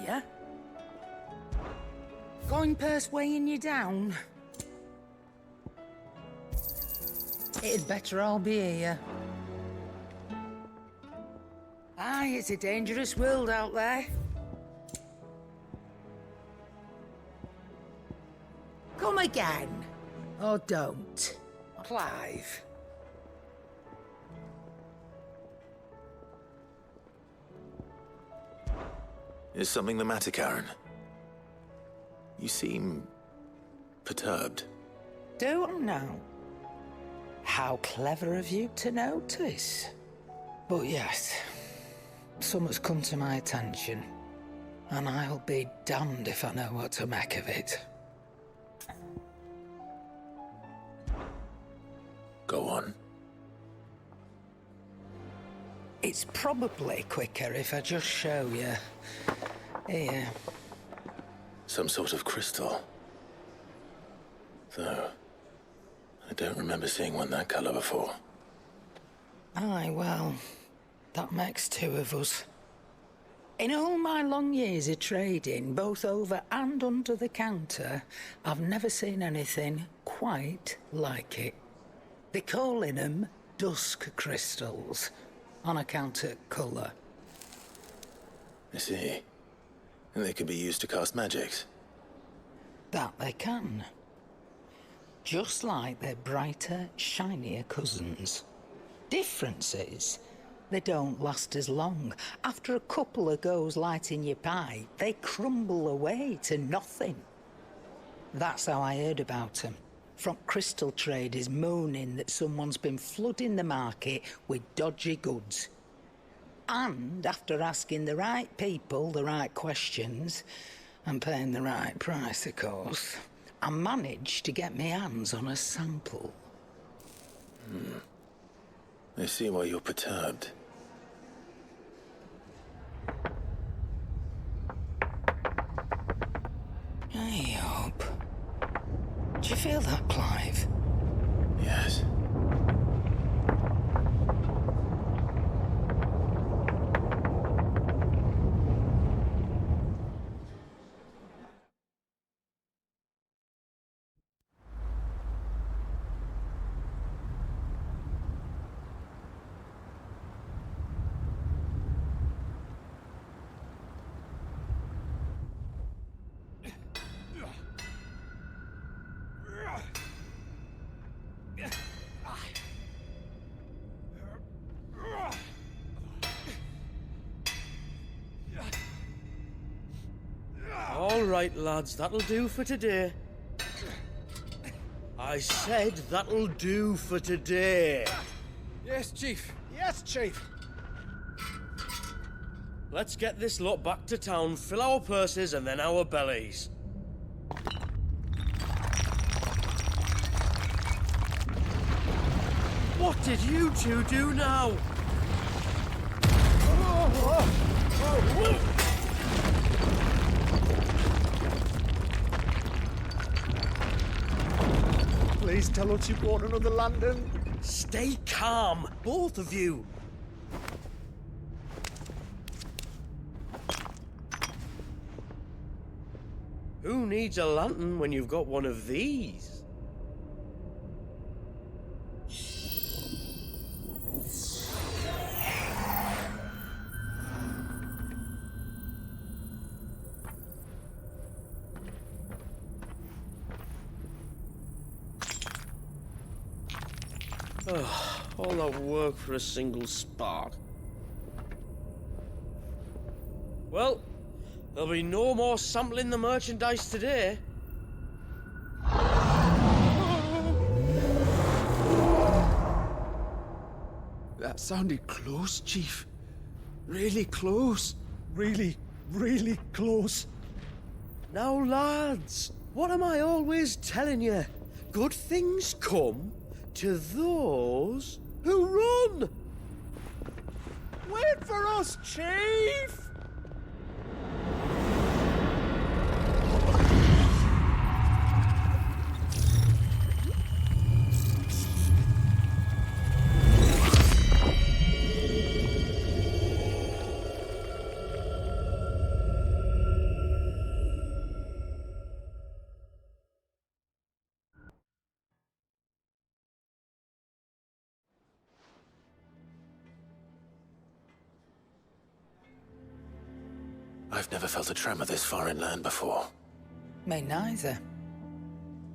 you? Going purse weighing you down? It'd better all be here. Aye, it's a dangerous world out there. Come again. Or don't. Clive. Is something the matter, Karen? You seem perturbed. Do I now? How clever of you to notice. But yes, something's come to my attention, and I'll be damned if I know what to make of it. Go on. It's probably quicker if I just show you. Here. Some sort of crystal. Though, I don't remember seeing one that color before. Aye, well, that makes two of us. In all my long years of trading, both over and under the counter, I've never seen anything quite like it. They're calling them dusk crystals, on account of colour. I see. And they could be used to cast magics. That they can. Just like their brighter, shinier cousins. Difference is, they don't last as long. After a couple of goes lighting your pipe, they crumble away to nothing. That's how I heard about them. From crystal traders moaning that someone's been flooding the market with dodgy goods. And after asking the right people the right questions, and paying the right price, of course, I managed to get my hands on a sample. I see why you're perturbed. I hope. Do you feel that, Clive? Yes. All right, lads, that'll do for today. I said that'll do for today. Yes, Chief. Yes, Chief. Let's get this lot back to town, fill our purses and then our bellies. What did you two do now? Please tell us you bought another lantern. Stay calm, both of you. Who needs a lantern when you've got one of these? All that work for a single spark. Well, there'll be no more sampling the merchandise today. That sounded close, Chief. Really close. Really, really close. Now, lads, what am I always telling you? Good things come to those who run! Wait for us, Chief! I've never felt a tremor this far inland before. Me neither.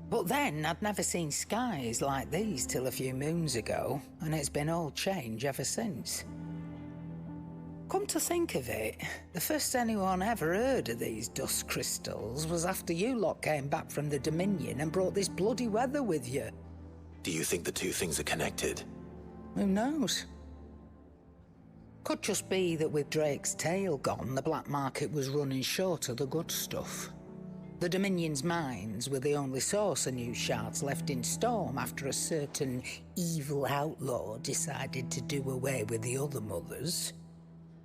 But then, I'd never seen skies like these till a few moons ago, and it's been all change ever since. Come to think of it, the first anyone ever heard of these dust crystals was after you lot came back from the Dominion and brought this bloody weather with you. Do you think the two things are connected? Who knows? Could just be that with Drake's tail gone, the black market was running short of the good stuff. The Dominion's mines were the only source of new shards left in Storm after a certain evil outlaw decided to do away with the other mothers.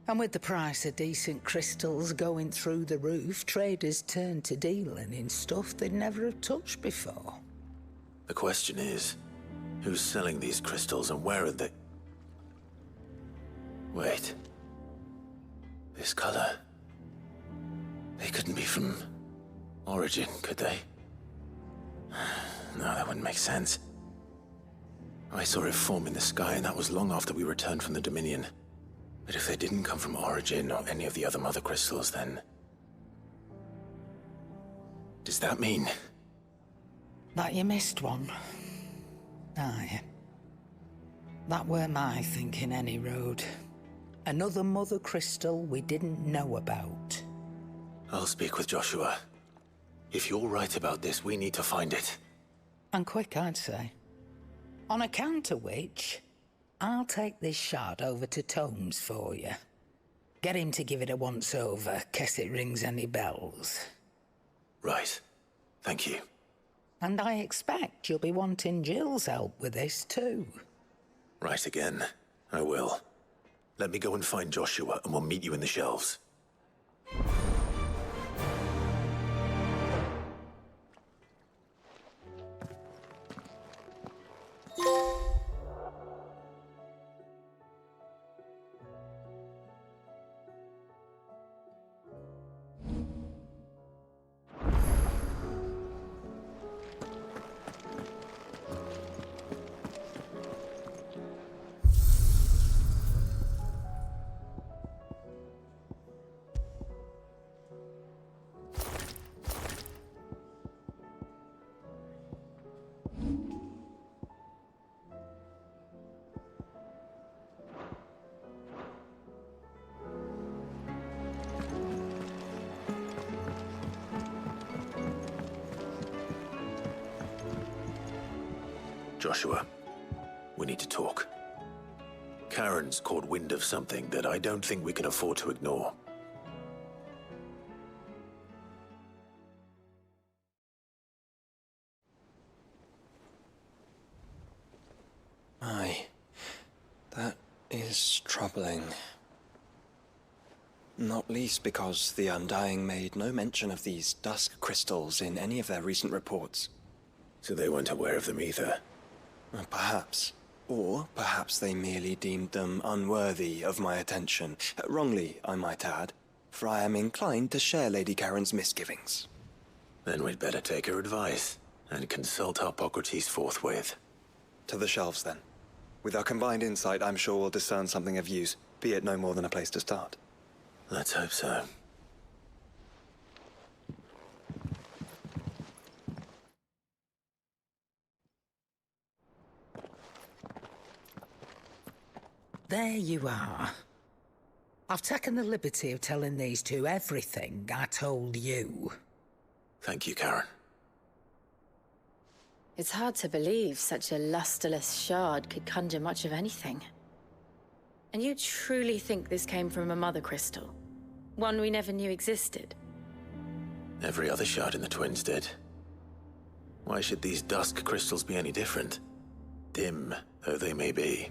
And with the price of decent crystals going through the roof, traders turned to dealing in stuff they'd never have touched before. The question is, who's selling these crystals and where are they? Wait. This color. They couldn't be from Origin, could they? No, that wouldn't make sense. I saw it form in the sky, and that was long after we returned from the Dominion. But if they didn't come from Origin or any of the other mother crystals, then... does that mean... That you missed one? Aye. That were my thinking, any road. Another mother crystal we didn't know about. I'll speak with Joshua. If you're right about this, we need to find it. And quick, I'd say. On account of which, I'll take this shard over to Tomes for you. Get him to give it a once-over, case it rings any bells. Right. Thank you. And I expect you'll be wanting Jill's help with this, too. Right again. I will. Let me go and find Joshua, and we'll meet you in the shelves. Joshua, we need to talk. Karen's caught wind of something that I don't think we can afford to ignore. Aye, that is troubling. Not least because the Undying made no mention of these dusk crystals in any of their recent reports. So they weren't aware of them either. Perhaps. Or perhaps they merely deemed them unworthy of my attention. Wrongly, I might add, for I am inclined to share Lady Karen's misgivings. Then we'd better take her advice and consult Hippocrates forthwith. To the shelves, then. With our combined insight, I'm sure we'll discern something of use, be it no more than a place to start. Let's hope so. There you are. I've taken the liberty of telling these two everything I told you. Thank you, Karen. It's hard to believe such a lusterless shard could conjure much of anything. And you truly think this came from a mother crystal? One we never knew existed? Every other shard in the Twins did. Why should these dusk crystals be any different? Dim though they may be.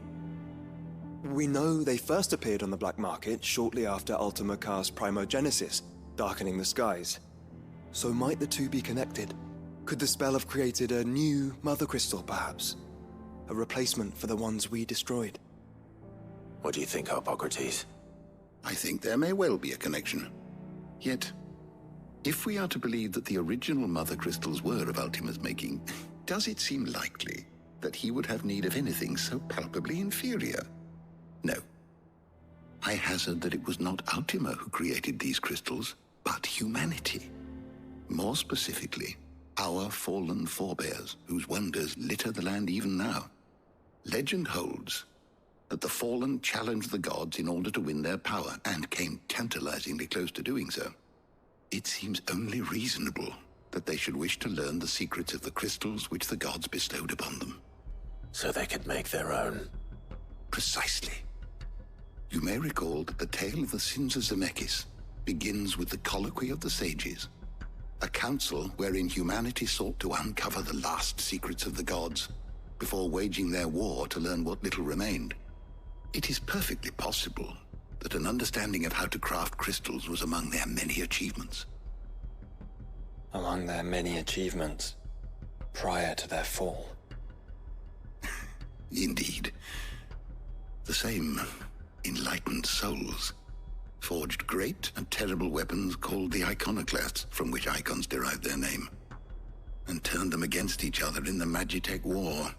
We know they first appeared on the black market shortly after Ultima Car's primogenesis, darkening the skies. So might the two be connected? Could the spell have created a new mother crystal, perhaps? A replacement for the ones we destroyed? What do you think, Hippocrates? I think there may well be a connection. Yet, if we are to believe that the original mother crystals were of Ultima's making, does it seem likely that he would have need of anything so palpably inferior? No. I hazard that it was not Ultima who created these crystals, but humanity. More specifically, our fallen forebears, whose wonders litter the land even now. Legend holds that the fallen challenged the gods in order to win their power, and came tantalizingly close to doing so. It seems only reasonable that they should wish to learn the secrets of the crystals which the gods bestowed upon them. So they could make their own. Precisely. You may recall that the tale of the sins of Zemeckis begins with the colloquy of the sages, a council wherein humanity sought to uncover the last secrets of the gods before waging their war to learn what little remained. It is perfectly possible that an understanding of how to craft crystals was among their many achievements. Among their many achievements, prior to their fall. Indeed. The same enlightened souls forged great and terrible weapons called the iconoclasts, from which icons derived their name, and turned them against each other in the Magitech War.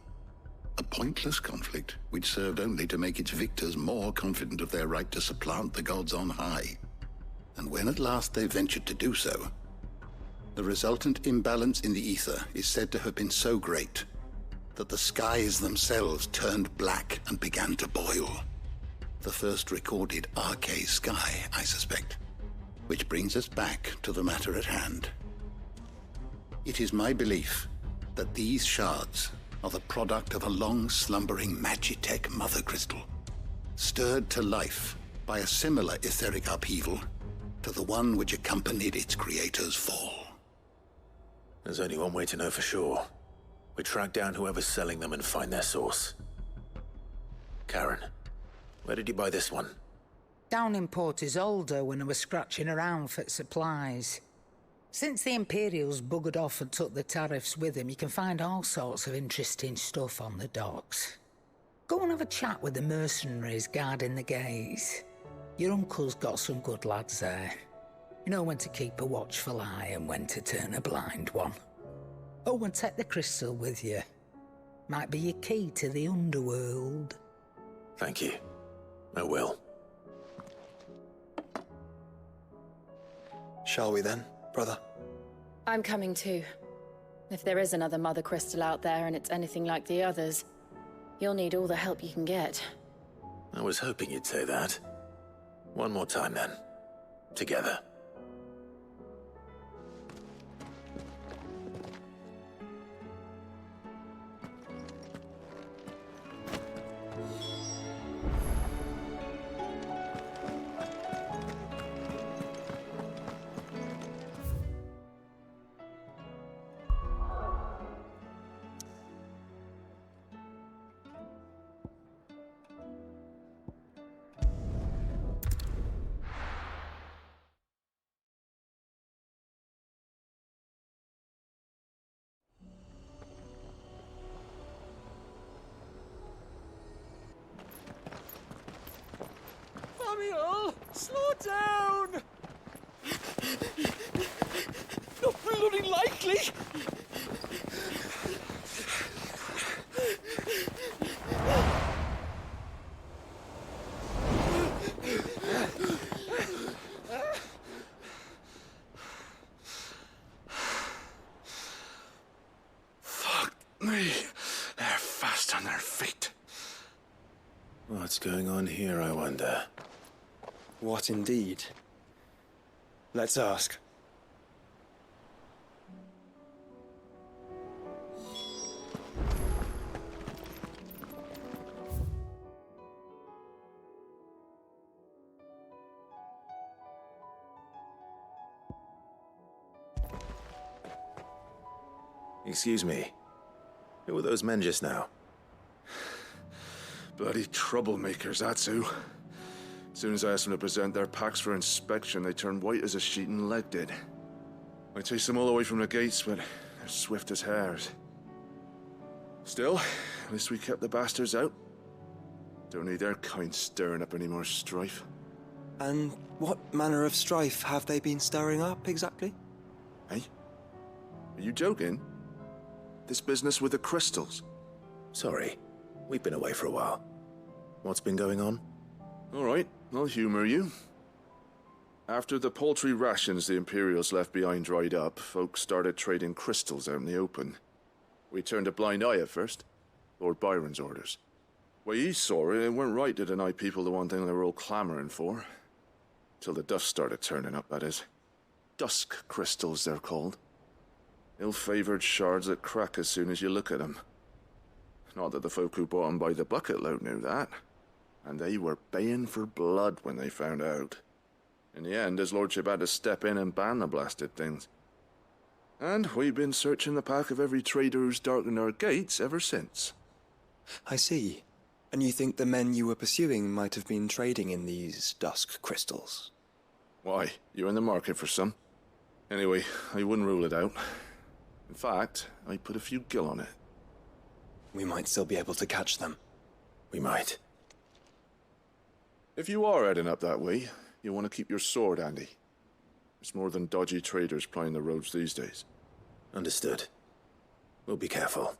A pointless conflict which served only to make its victors more confident of their right to supplant the gods on high. And when at last they ventured to do so, the resultant imbalance in the ether is said to have been so great that the skies themselves turned black and began to boil. The first recorded Arcade sky, I suspect. Which brings us back to the matter at hand. It is my belief that these shards are the product of a long-slumbering Magitech mother crystal, stirred to life by a similar etheric upheaval to the one which accompanied its creator's fall. There's only one way to know for sure. We track down whoever's selling them and find their source. Karen, where did you buy this one? Down in Port Isolde when I was scratching around for supplies. Since the Imperials buggered off and took the tariffs with them, you can find all sorts of interesting stuff on the docks. Go and have a chat with the mercenaries guarding the gates. Your uncle's got some good lads there. You know when to keep a watchful eye and when to turn a blind one. Oh, and take the crystal with you. Might be your key to the underworld. Thank you. I will. Shall we then, brother? I'm coming too. If there is another mother crystal out there and it's anything like the others, you'll need all the help you can get. I was hoping you'd say that. One more time then. Together. Samuel, slow down! Not bloody likely! Fuck me. They're fast on their feet. What's going on here, I wonder? What indeed? Let's ask. Excuse me. Who were those men just now? Bloody troublemakers, that's who. As soon as I asked them to present their packs for inspection, they turned white as a sheet and legged it. I chased them all the way from the gates, but they're swift as hares. Still, at least we kept the bastards out. Don't need their kind stirring up any more strife. And what manner of strife have they been stirring up, exactly? Hey? Are you joking? This business with the crystals? Sorry. We've been away for a while. What's been going on? All right, I'll humor you. After the paltry rations the Imperials left behind dried up, folks started trading crystals out in the open. We turned a blind eye at first. Lord Byron's orders. Way he saw it, it weren't right to deny people the one thing they were all clamoring for. Till the dust started turning up, that is. Dusk crystals, they're called. Ill-favored shards that crack as soon as you look at them. Not that the folk who bought them by the bucket load knew that. And they were baying for blood when they found out. In the end, his lordship had to step in and ban the blasted things. And we've been searching the pack of every trader who's darkened our gates ever since. I see. And you think the men you were pursuing might have been trading in these dusk crystals? Why, you're in the market for some. Anyway, I wouldn't rule it out. In fact, I put a few gil on it. We might still be able to catch them. We might. If you are heading up that way, you'll want to keep your sword handy. There's more than dodgy traders plying the roads these days. Understood. We'll be careful.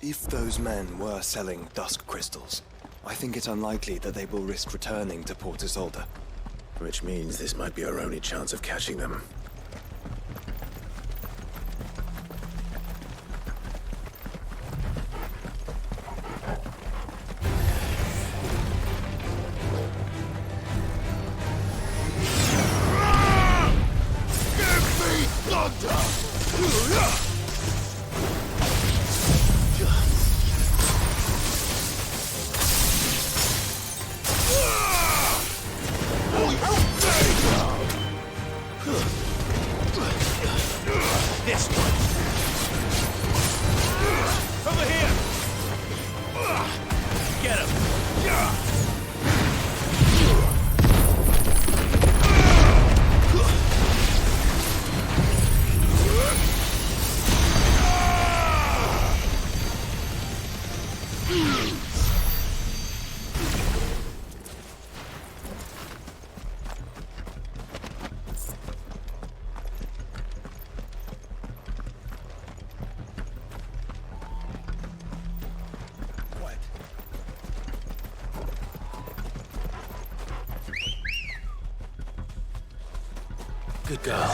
If those men were selling dusk crystals, I think it unlikely that they will risk returning to Port Isolde. Which means this might be our only chance of catching them. Good girl.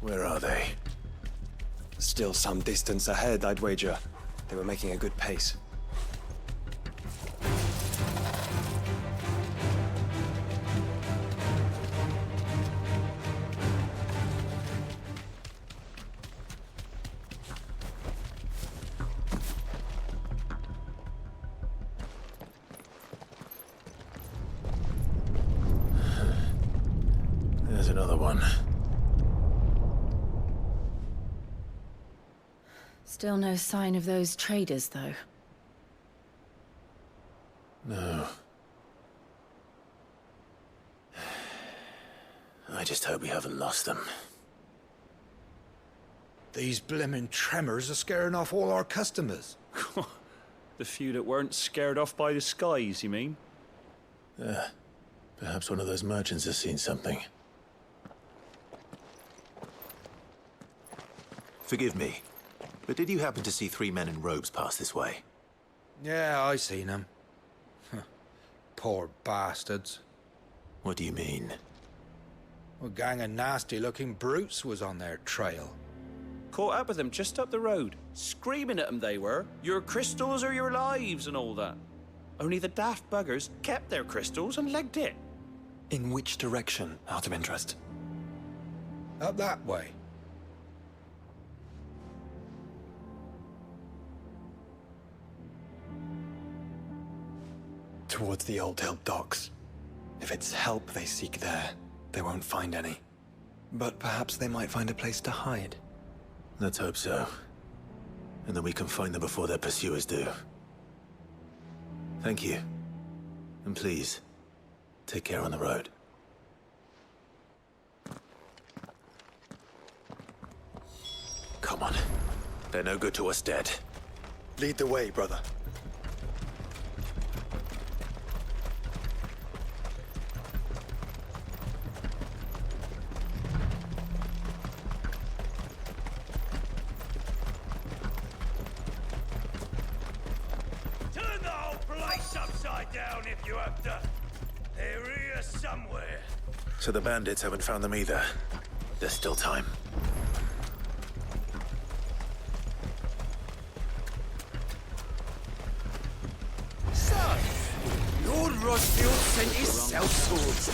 Where are they? Still some distance ahead, I'd wager. They were making a good pace. There's another one. Still no sign of those traders, though. No. I just hope we haven't lost them. These blimmin' tremors are scaring off all our customers. The few that weren't scared off by the skies, you mean? Perhaps one of those merchants has seen something. Forgive me, but did you happen to see 3 men in robes pass this way? Yeah, I seen them. Poor bastards. What do you mean? A gang of nasty-looking brutes was on their trail. Caught up with them just up the road. Screaming at them they were. Your crystals are your lives and all that. Only the daft buggers kept their crystals and legged it. In which direction, out of interest? Up that way. Towards the Old Hill docks. If it's help they seek there, they won't find any. But perhaps they might find a place to hide. Let's hope so. And that we can find them before their pursuers do. Thank you. And please, take care on the road. Come on. They're no good to us dead. Lead the way, brother. down if you have to. They're here somewhere. So the bandits haven't found them either. There's still time. Son, Lord Rosfield sent his sellswords.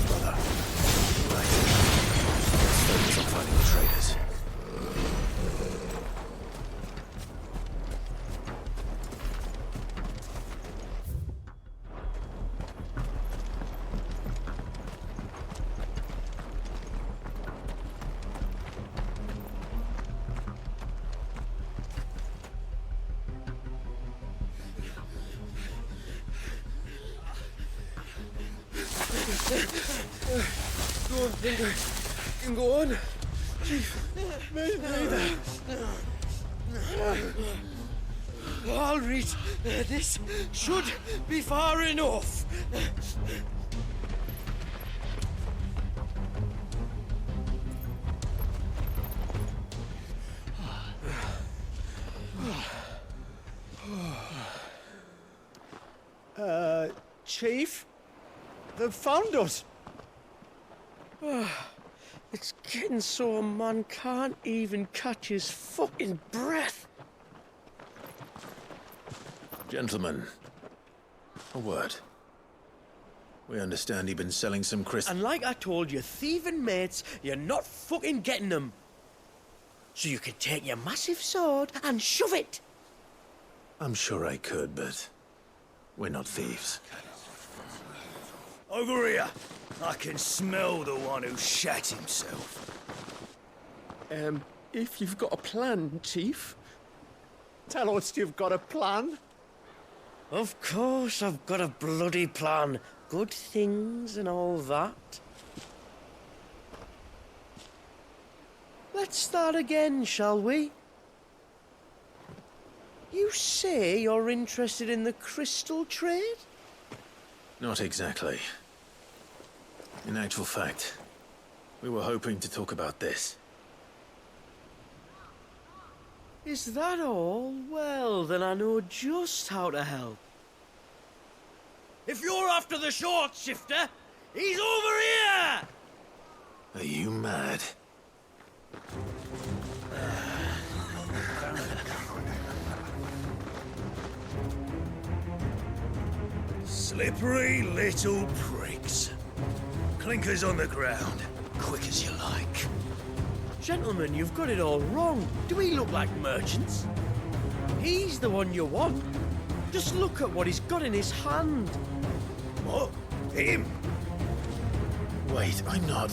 Brother. Right. Let's focus on finding the traitors. Go on, Finger. You can go on. Chief, I'll read. This should be far enough. Chief? They've found us. It's getting so a man can't even catch his fucking breath. Gentlemen, a word. We understand you've been selling some crystal. And like I told you, thieving mates, you're not fucking getting them. So you could take your massive sword and shove it. I'm sure I could, but we're not thieves. Over here. I can smell the one who shat himself. If you've got a plan, Chief. Tell us you've got a plan. Of course I've got a bloody plan. Good things and all that. Let's start again, shall we? You say you're interested in the crystal trade? Not exactly. In actual fact, we were hoping to talk about this. Is that all? Well, then I know just how to help. If you're after the short shifter, he's over here! Are you mad? Slippery little pricks. Clinkers on the ground, quick as you like. Gentlemen, you've got it all wrong. Do we look like merchants? He's the one you want. Just look at what he's got in his hand. What? Him? Wait, I'm not.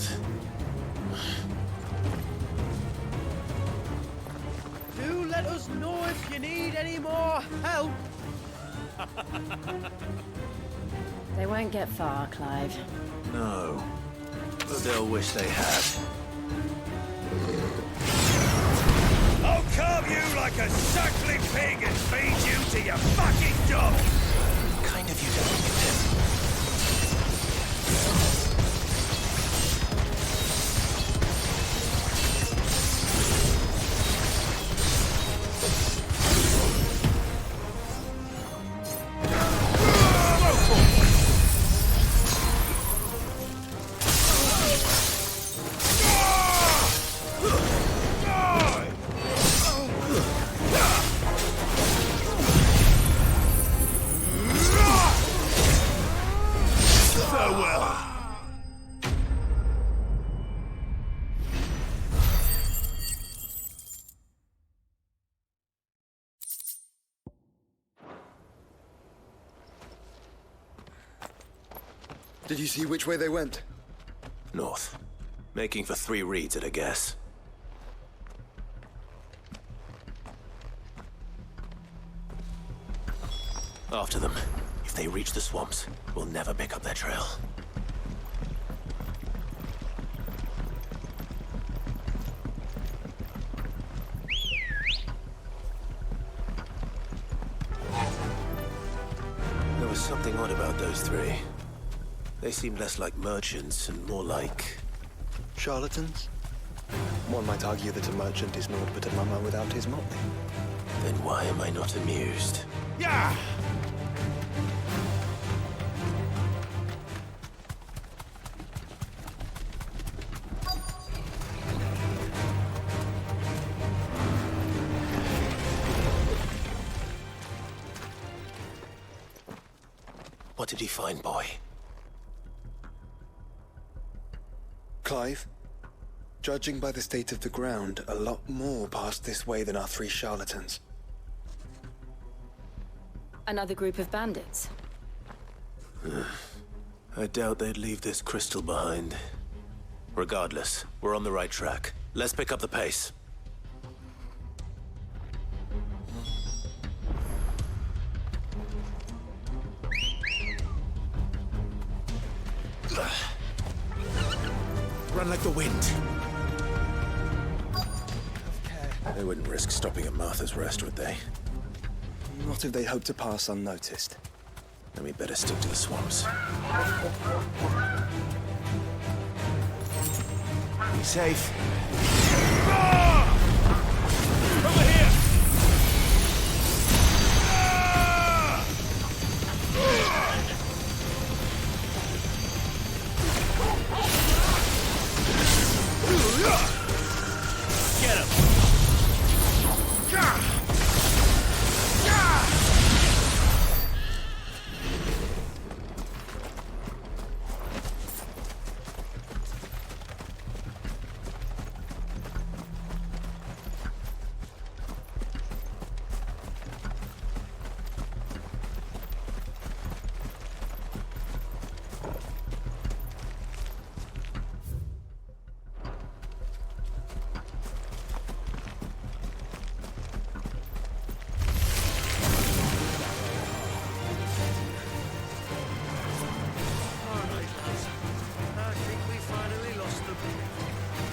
Do let us know if you need any more help. They won't get far, Clive. No. But they'll wish they had. I'll carve you like a suckling pig and feed you to your fucking dog! Kind of you to think of him. Did you see which way they went? North. Making for 3 reads at a guess. After them. If they reach the swamps, we'll never pick up their trail. There was something odd about those 3. They seem less like merchants and more like... Charlatans? One might argue that a merchant is naught but a mummer without his motley. Then why am I not amused? Yeah! What did he find, boy? Clive, judging by the state of the ground, a lot more passed this way than our 3 charlatans. Another group of bandits. I doubt they'd leave this crystal behind. Regardless, we're on the right track. Let's pick up the pace. Run like the wind. They wouldn't risk stopping at Martha's Rest, would they? Not if they hope to pass unnoticed. Then we'd better stick to the swamps. Be safe. Over here! Get him!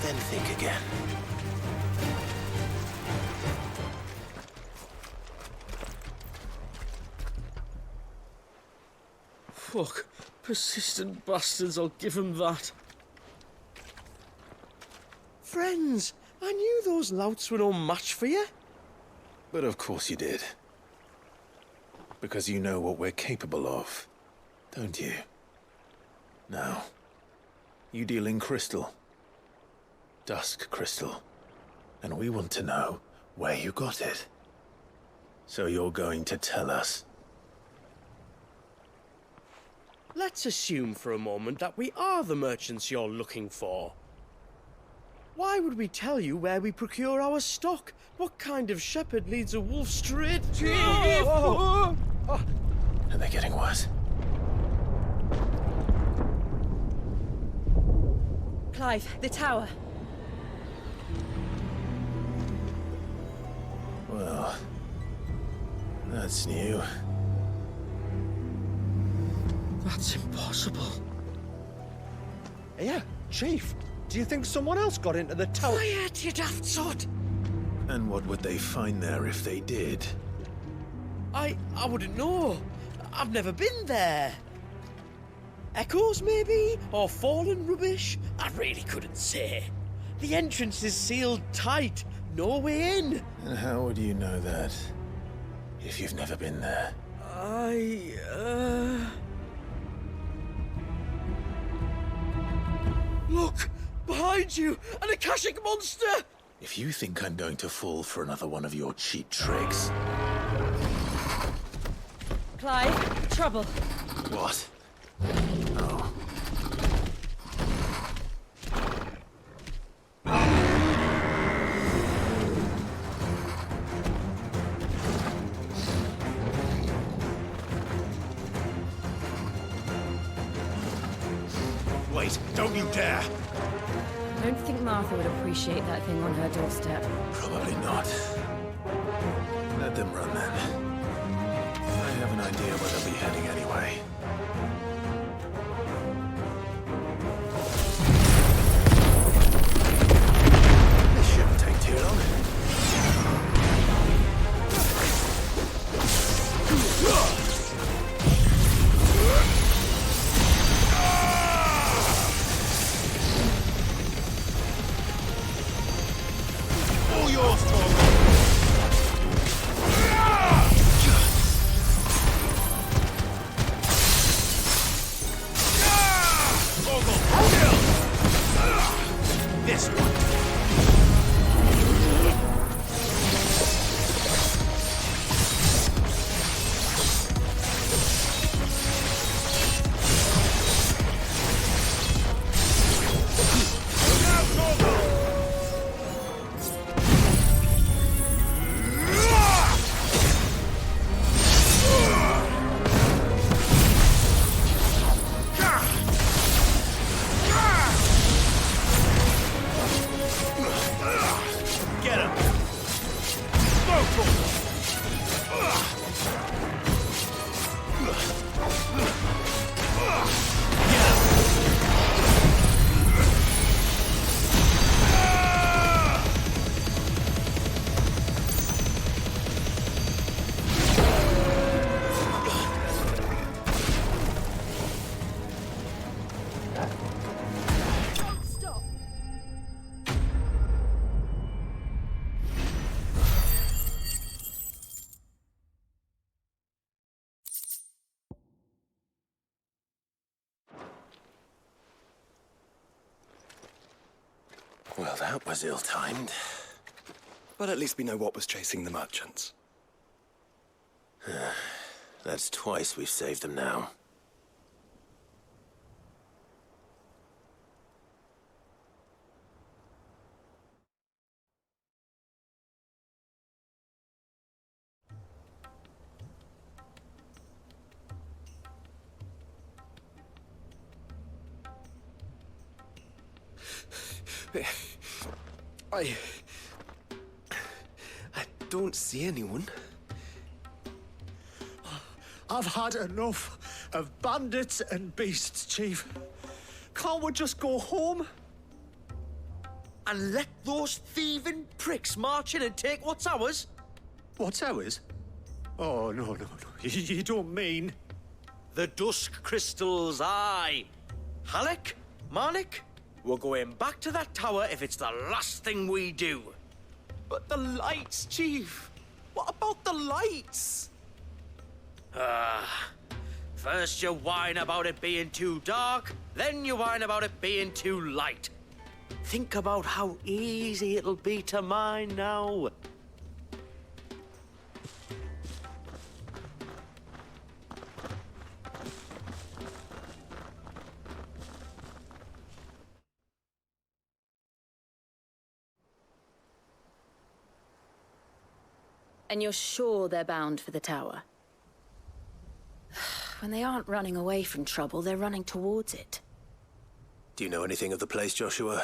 Then think again. Fuck. Persistent bastards, I'll give them that. Friends, I knew those louts were no match for you. But of course you did. Because you know what we're capable of, don't you? Now, you deal in crystal. Dusk crystal. And we want to know where you got it. So you're going to tell us? Let's assume for a moment that we are the merchants you're looking for. Why would we tell you where we procure our stock? What kind of shepherd leads a wolf straight to... Are they getting worse? Clive, the tower. Well, that's new. That's impossible. Yeah, Chief. Do you think someone else got into the tower? Quiet, you daft sod! And what would they find there if they did? I wouldn't know. I've never been there. Echoes, maybe? Or fallen rubbish? I really couldn't say. The entrance is sealed tight. No way in. And how would you know that? If you've never been there? Look! Behind you! An Akashic monster! If you think I'm going to fall for another one of your cheap tricks... Clive, trouble. What? Oh. Wait, don't you dare! I don't think Martha would appreciate that thing on her doorstep. Probably not. Let them run then. I have an idea where they'll be heading anyway. This shouldn't take too long. That was ill-timed. But at least we know what was chasing the merchants. That's twice we've saved them now. I don't see anyone. I've had enough of bandits and beasts, Chief. Can't we just go home? And let those thieving pricks march in and take what's ours? What's ours? Oh, no. You don't mean... The dusk crystals, aye. Halleck, Marnik, we're going back to that tower if it's the last thing we do. But the lights, Chief. What about the lights? First you whine about it being too dark, then you whine about it being too light. Think about how easy it'll be to mine now. And you're sure they're bound for the tower? When they aren't running away from trouble, they're running towards it. Do you know anything of the place, Joshua?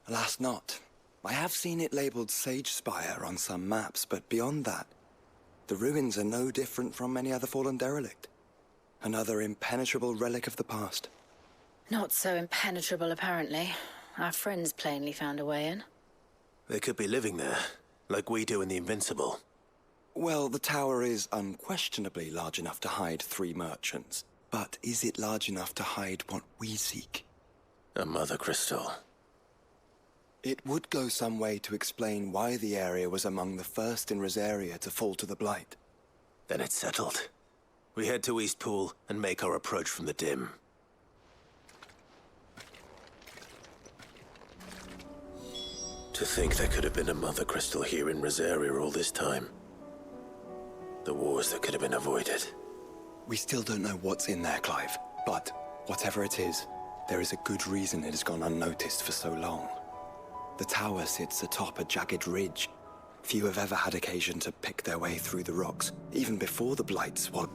Alas, not. I have seen it labeled Sagespire on some maps, but beyond that, the ruins are no different from any other fallen derelict. Another impenetrable relic of the past. Not so impenetrable, apparently. Our friends plainly found a way in. They could be living there, like we do in the Invincible. Well, the tower is unquestionably large enough to hide 3 merchants. But is it large enough to hide what we seek? A mother crystal. It would go some way to explain why the area was among the first in Rosaria to fall to the Blight. Then it's settled. We head to Eastpool and make our approach from the dim. To think there could have been a mother crystal here in Rosaria all this time. The wars that could have been avoided. We still don't know what's in there, Clive. But whatever it is, there is a good reason it has gone unnoticed for so long. The tower sits atop a jagged ridge. Few have ever had occasion to pick their way through the rocks, even before the Blight swallowed.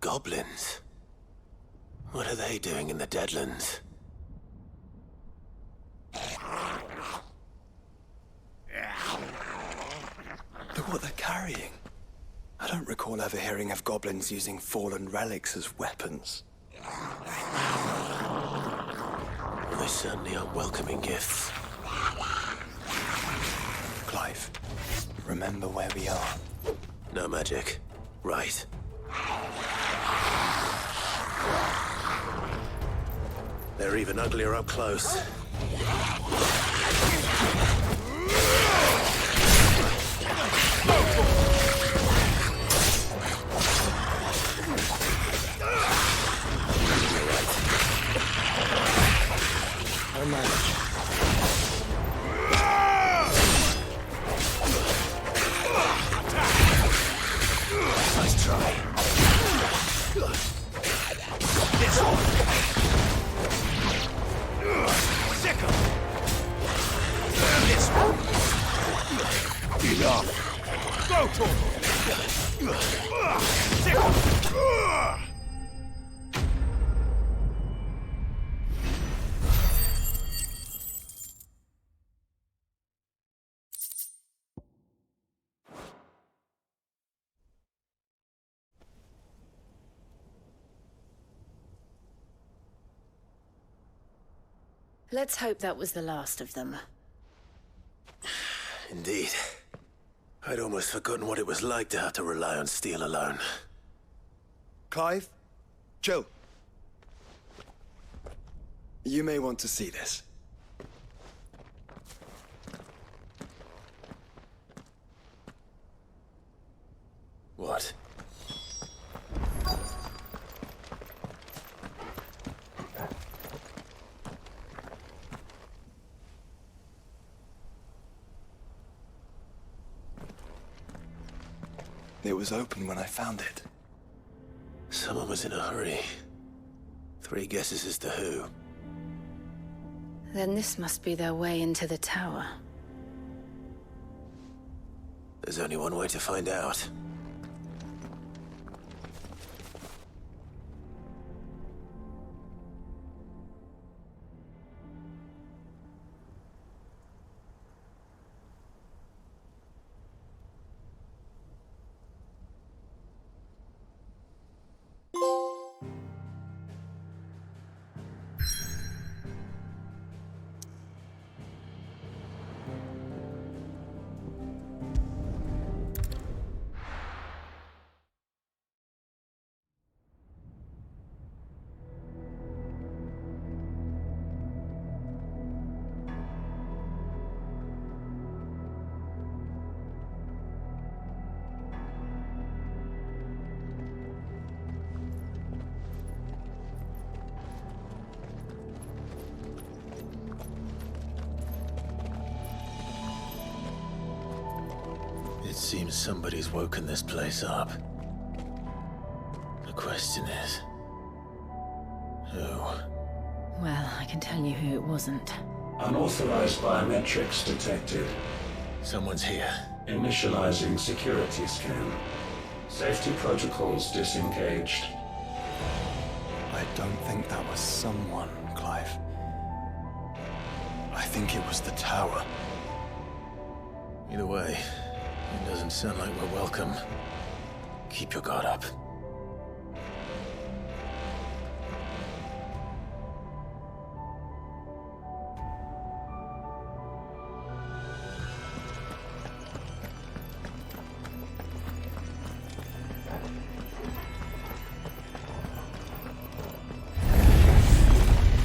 Goblins? What are they doing in the Deadlands? Look what they're carrying. I don't recall ever hearing of goblins using fallen relics as weapons. Well, they certainly aren't welcoming gifts. Clive, remember where we are. No magic. Right. They're even uglier up close. I'll manage. Nice try. This one. Sickle. This one. Enough. Go, Torgal. Sickle. Let's hope that was the last of them. Indeed. I'd almost forgotten what it was like to have to rely on steel alone. Clive? Joe? You may want to see this. What? It was open when I found it. Someone was in a hurry. 3 guesses as to who. Then this must be their way into the tower. There's only one way to find out. It seems somebody's woken this place up. The question is... who? Well, I can tell you who it wasn't. Unauthorized biometrics detected. Someone's here. Initializing security scan. Safety protocols disengaged. I don't think that was someone, Clive. I think it was the tower. Either way, it doesn't sound like we're welcome. Keep your guard up.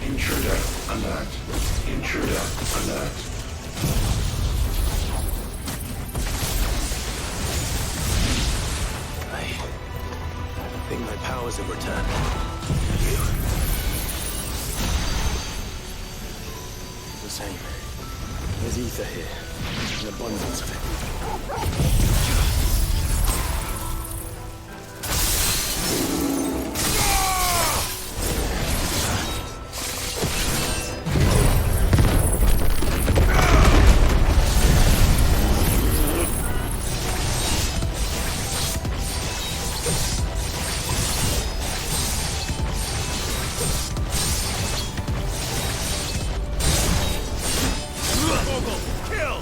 Intruder alert. Intruder alert. I think my powers have returned. You? The same. There's ether here. An abundance of it. Kill!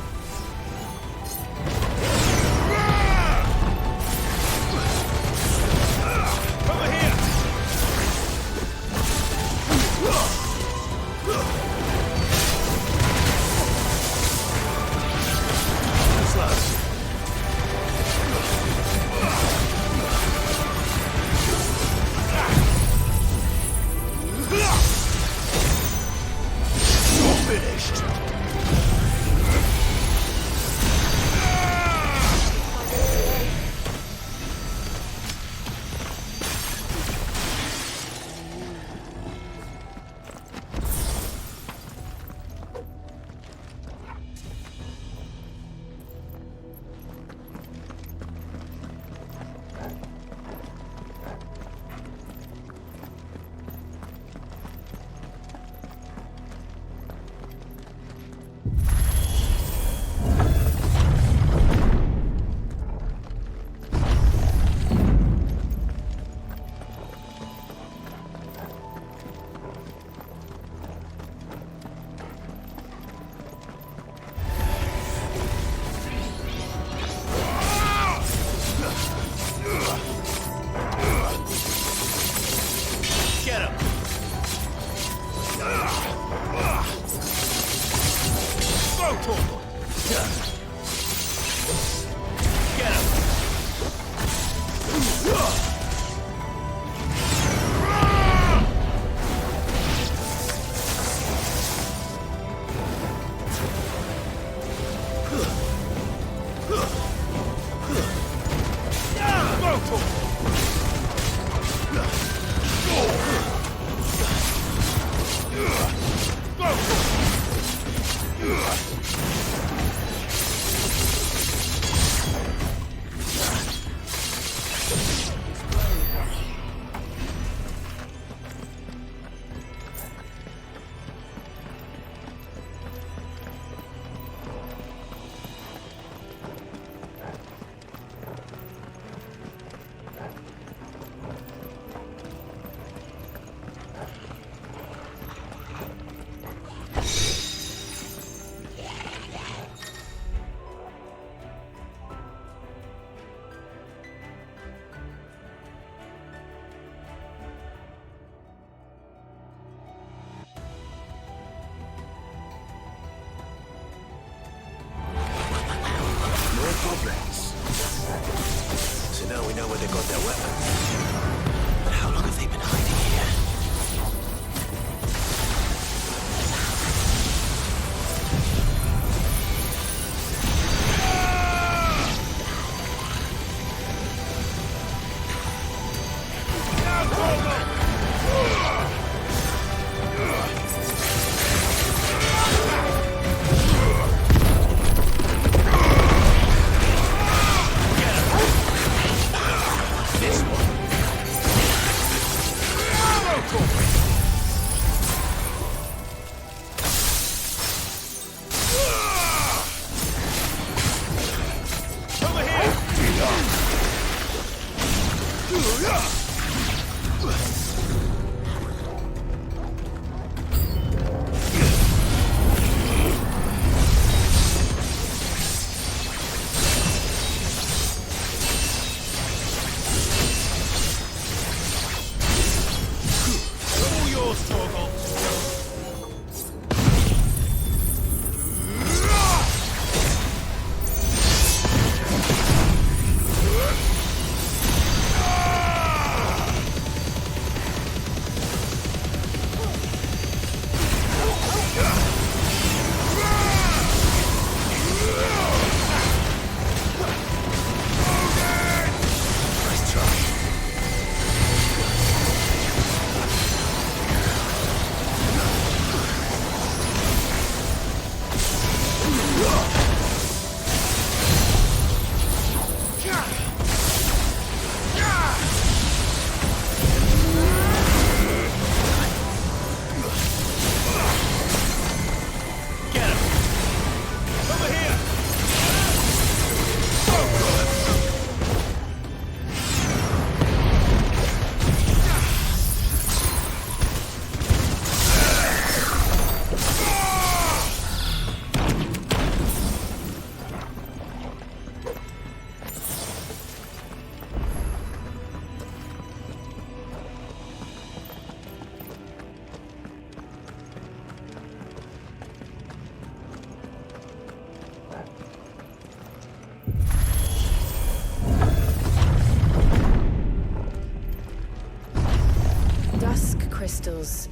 Crystals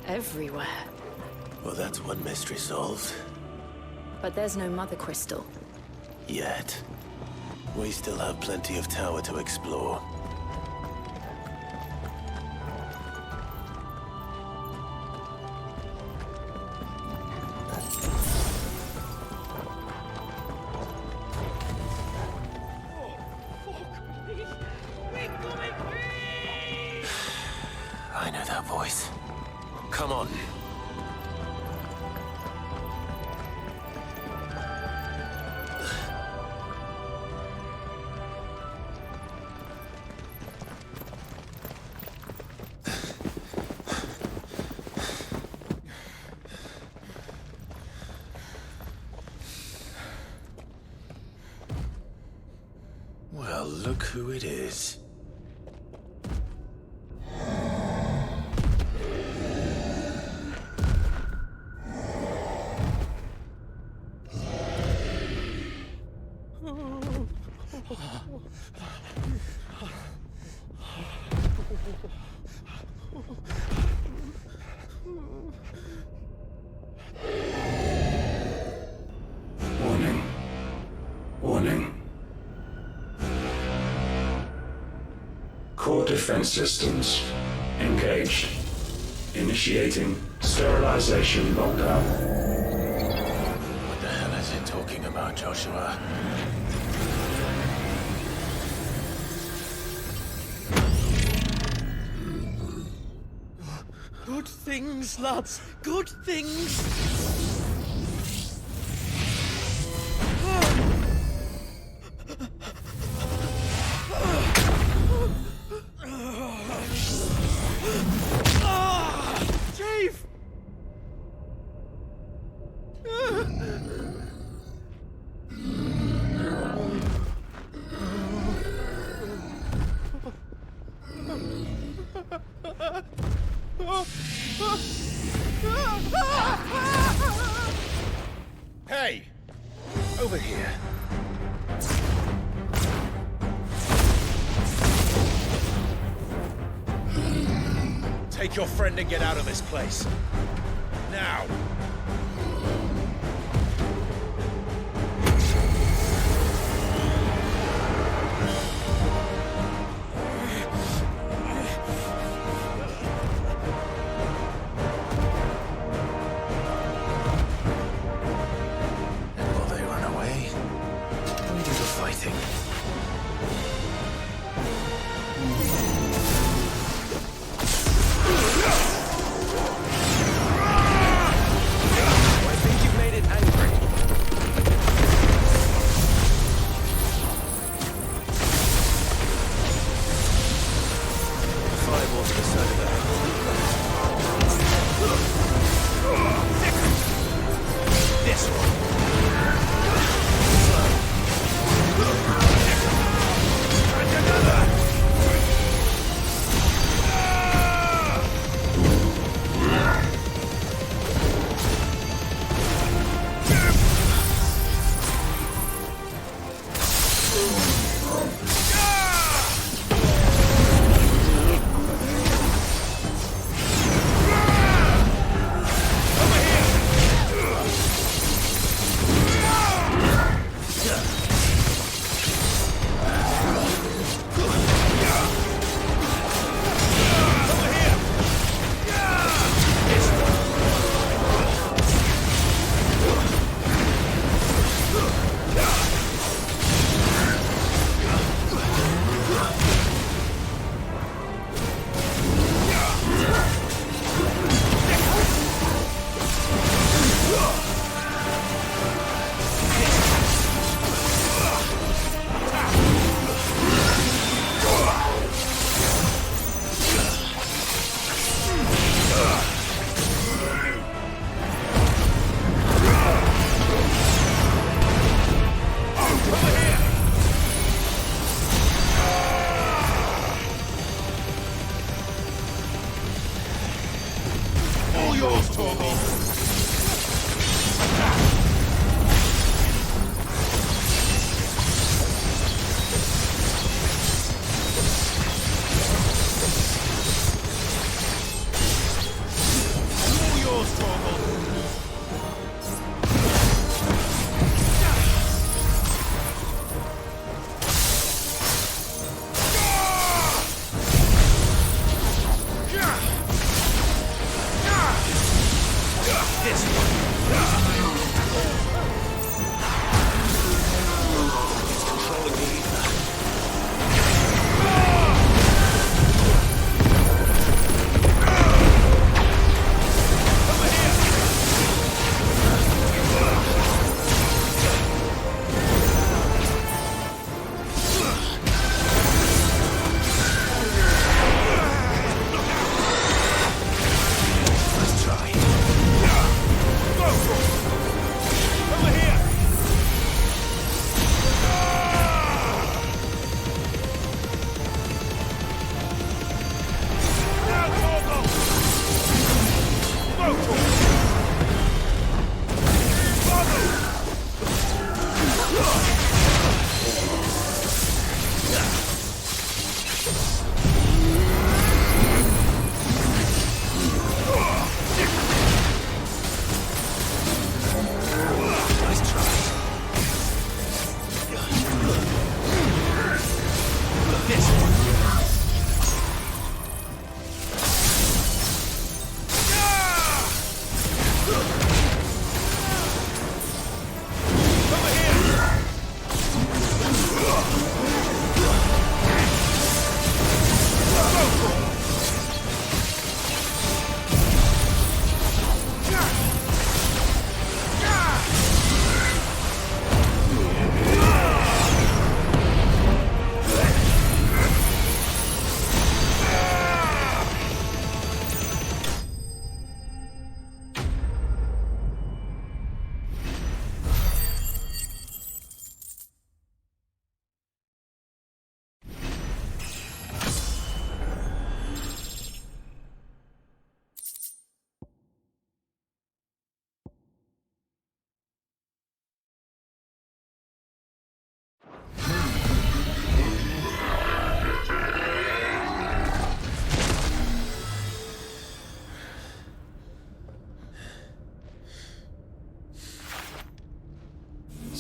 everywhere. Well, that's one mystery solved. But there's no mother crystal. Yet. We still have plenty of tower to explore. I know that voice. Come on. Well, look who it is. Warning. Warning. Core defense systems engaged. Initiating sterilization lockdown. What the hell is it talking about, Joshua? Good things, lads. Good things. Chief! Hey! Over here. Take your friend and get out of this place. Now! eyeballs to the side of the house. This one. And another!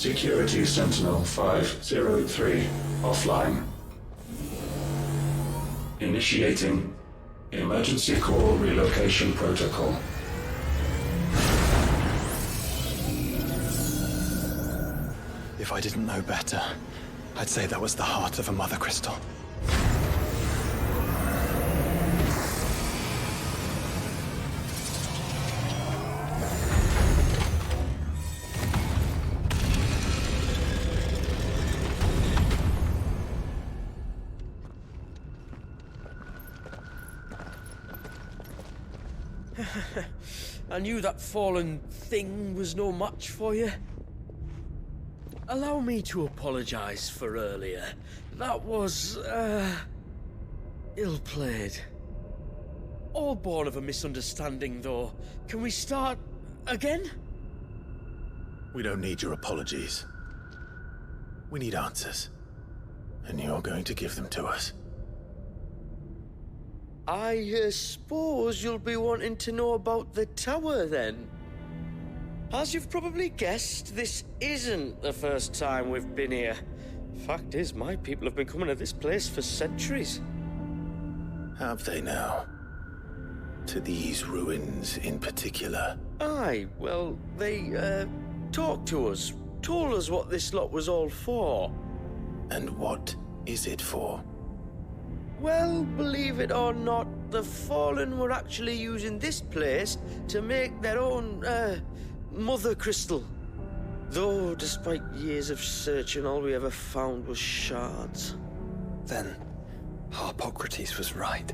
Security Sentinel 503 offline. Initiating Emergency Call Relocation Protocol. If I didn't know better, I'd say that was the heart of a mother crystal. I knew that fallen thing was no match for you. Allow me to apologize for earlier. That was, ill-played. All born of a misunderstanding, though. Can we start again? We don't need your apologies. We need answers. And you're going to give them to us. I suppose you'll be wanting to know about the tower, then. As you've probably guessed, this isn't the first time we've been here. Fact is, my people have been coming to this place for centuries. Have they now? To these ruins in particular? Aye, well, they, talked to us, told us what this lot was all for. And what is it for? Well, believe it or not, the Fallen were actually using this place to make their own, mother crystal. Though, despite years of searching, all we ever found was shards. Then, Harpocrates was right.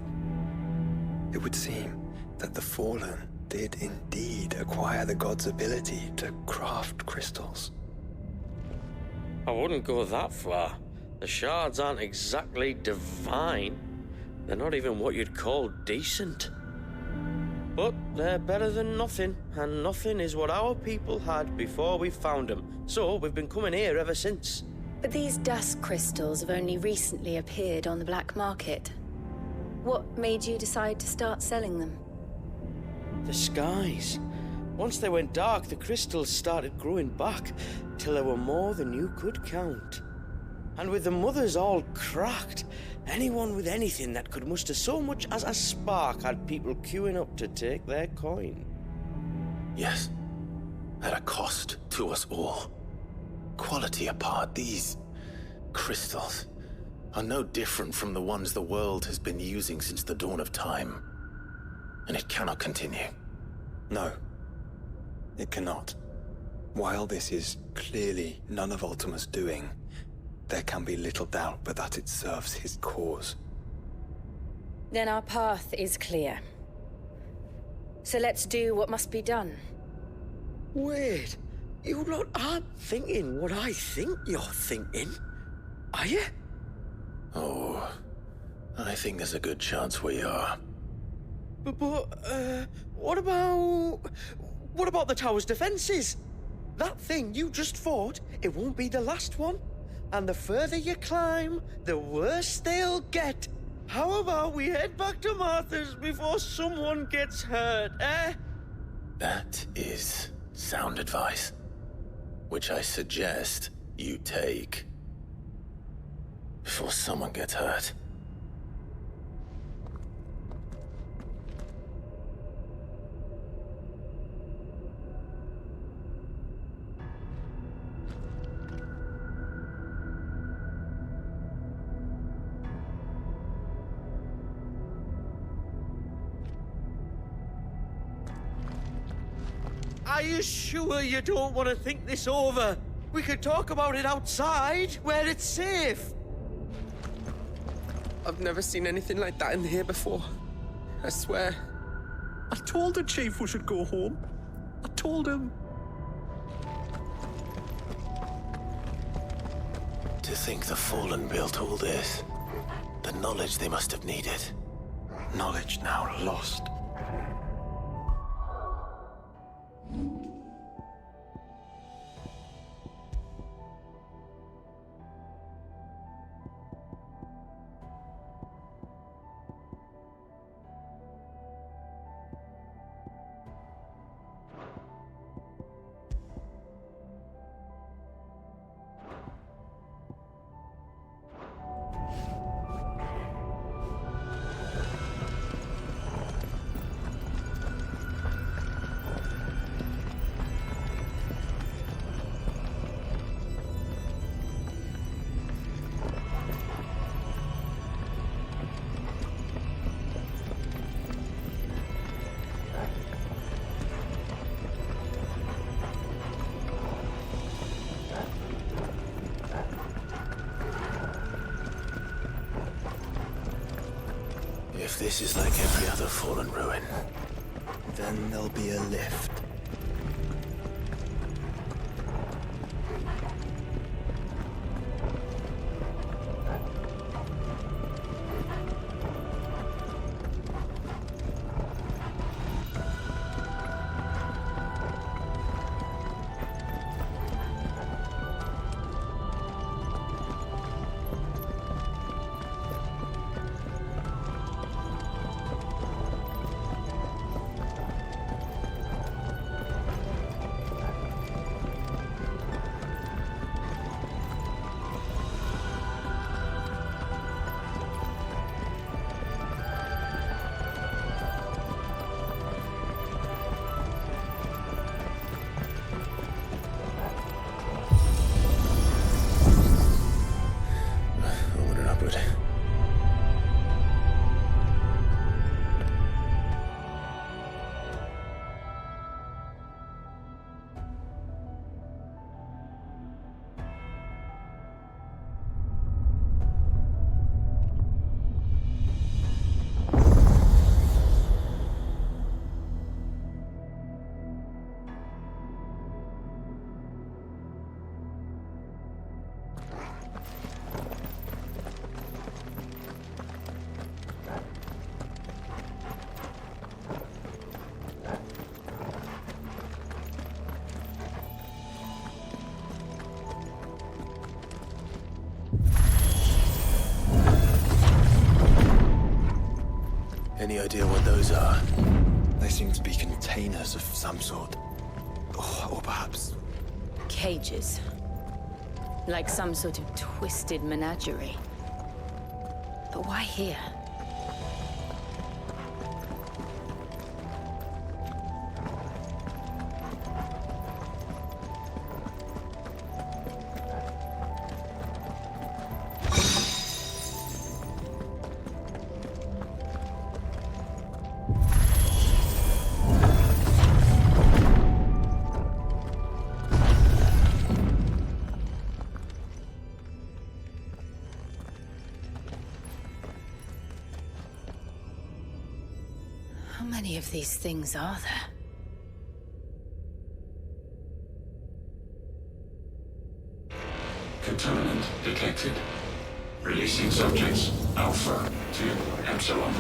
It would seem that the Fallen did indeed acquire the god's ability to craft crystals. I wouldn't go that far. The shards aren't exactly divine. They're not even what you'd call decent. But they're better than nothing, and nothing is what our people had before we found them. So we've been coming here ever since. But these dust crystals have only recently appeared on the black market. What made you decide to start selling them? The skies. Once they went dark, the crystals started growing back, till there were more than you could count. And with the mothers all cracked, anyone with anything that could muster so much as a spark had people queuing up to take their coin. Yes. At a cost to us all. Quality apart, these crystals are no different from the ones the world has been using since the dawn of time. And it cannot continue. No, it cannot. While this is clearly none of Ultima's doing, there can be little doubt but that it serves his cause. Then our path is clear. So let's do what must be done. Wait, you lot aren't thinking what I think you're thinking, are you? Oh, I think there's a good chance we are. But, what about the tower's defenses? That thing you just fought, it won't be the last one. And the further you climb, the worse they'll get. How about we head back to Martha's before someone gets hurt, eh? That is sound advice, which I suggest you take before someone gets hurt. Are you sure you don't want to think this over? We could talk about it outside, where it's safe. I've never seen anything like that in here before. I swear. I told the chief we should go home. I told him. To think the Fallen built all this. The knowledge they must have needed. Knowledge now lost. If this is like every other Fallen ruin, Then there'll be a lift. Any idea what those are? They seem to be containers of some sort. Or perhaps... Cages. Like some sort of twisted menagerie. But why here? How many of these things are there? Contaminant detected. Releasing subjects Alpha to Epsilon.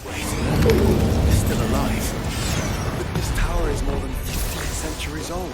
Wait, they're still alive. But this tower is more than 15 centuries old.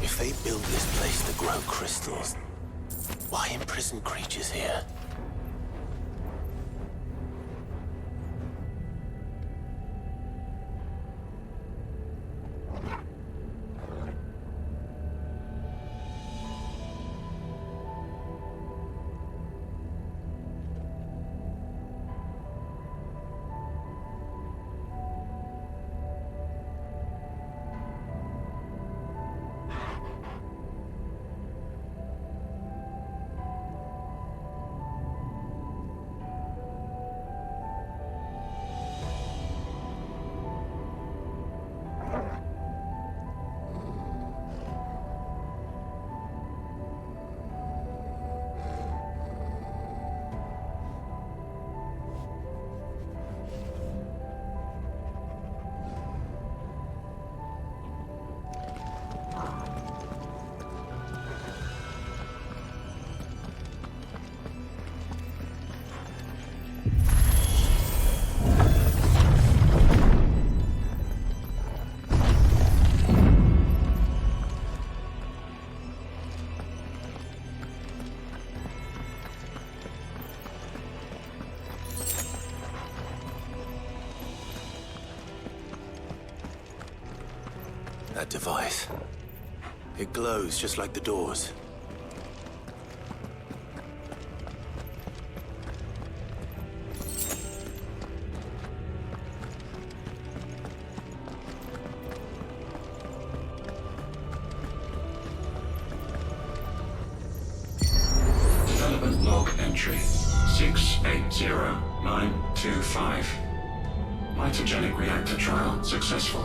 If they built this place to grow crystals, why imprison creatures here? that device. It glows just like the doors. Development log entry 680925. Mitogenic reactor trial successful.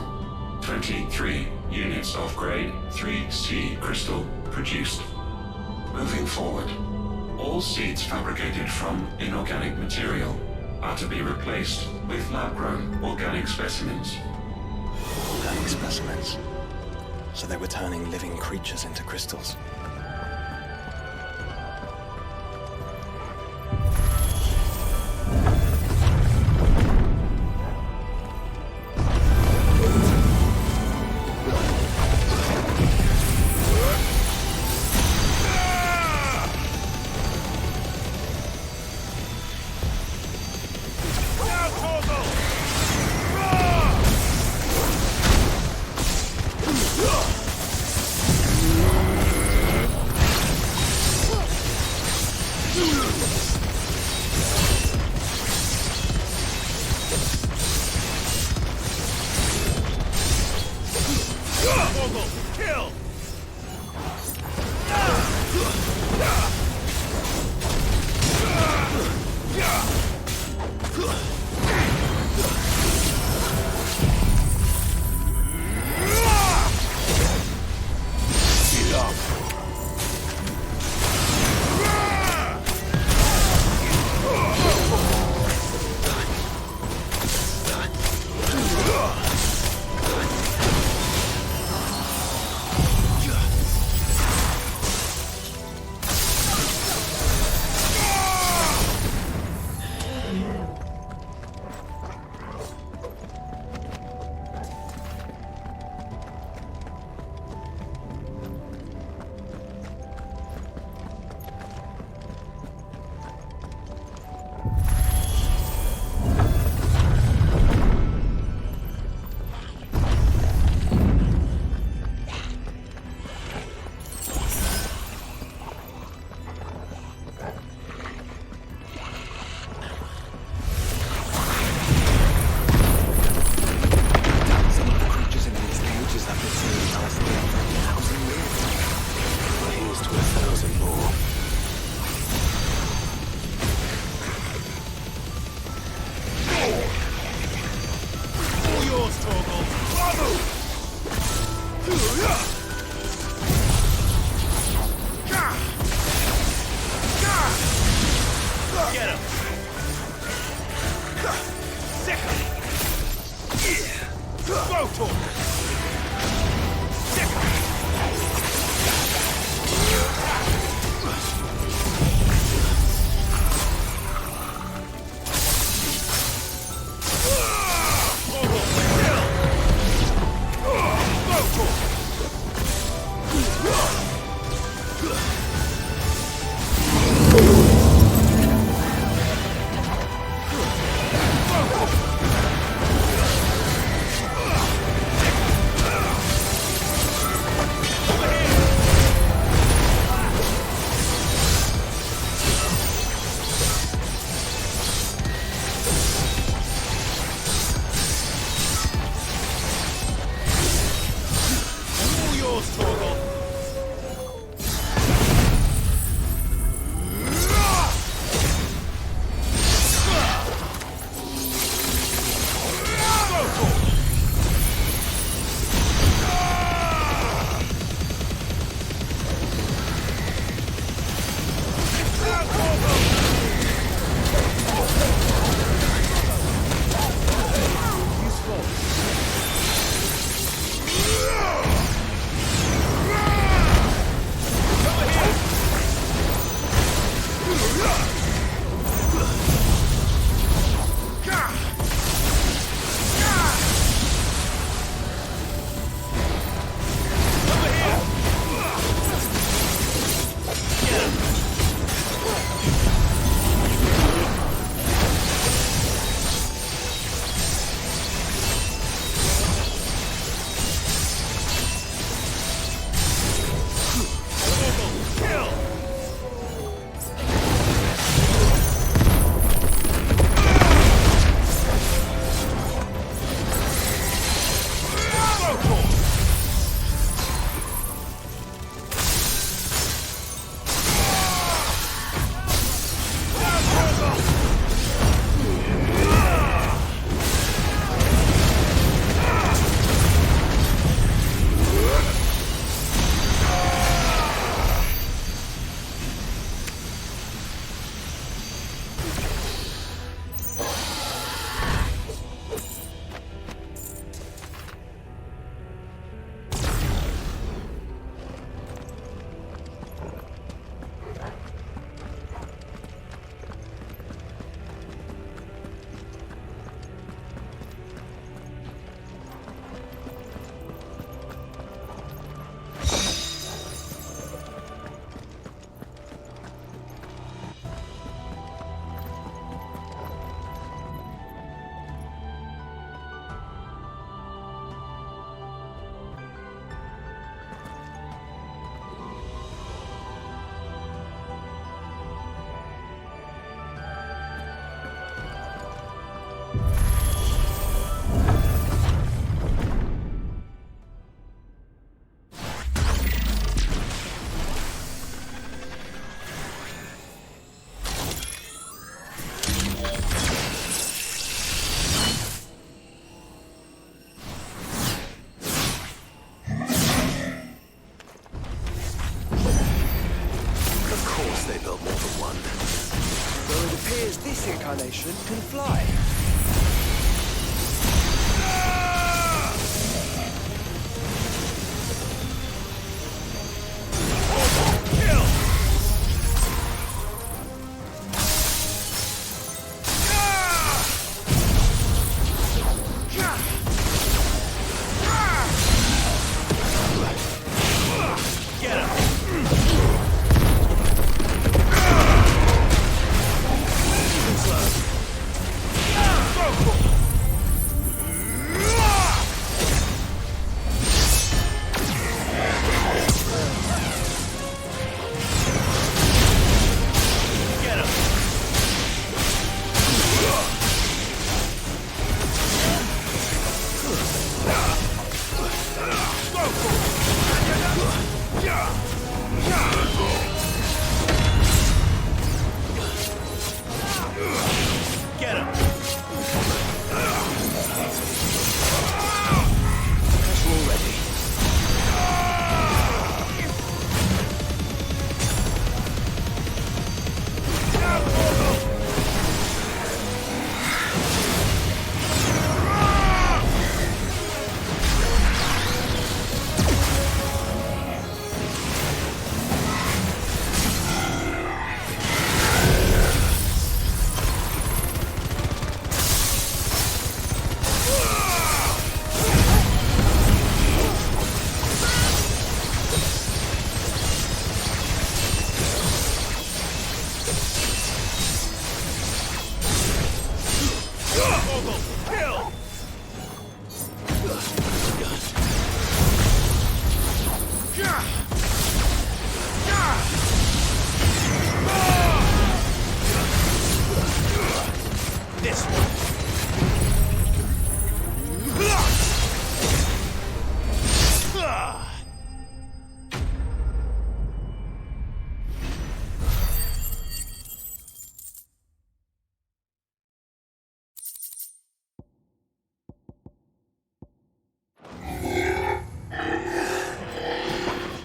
23 units of grade 3C crystal produced. Moving forward, all seeds fabricated from inorganic material are to be replaced with lab-grown organic specimens. Organic specimens. So they were turning living creatures into crystals. This incarnation can fly.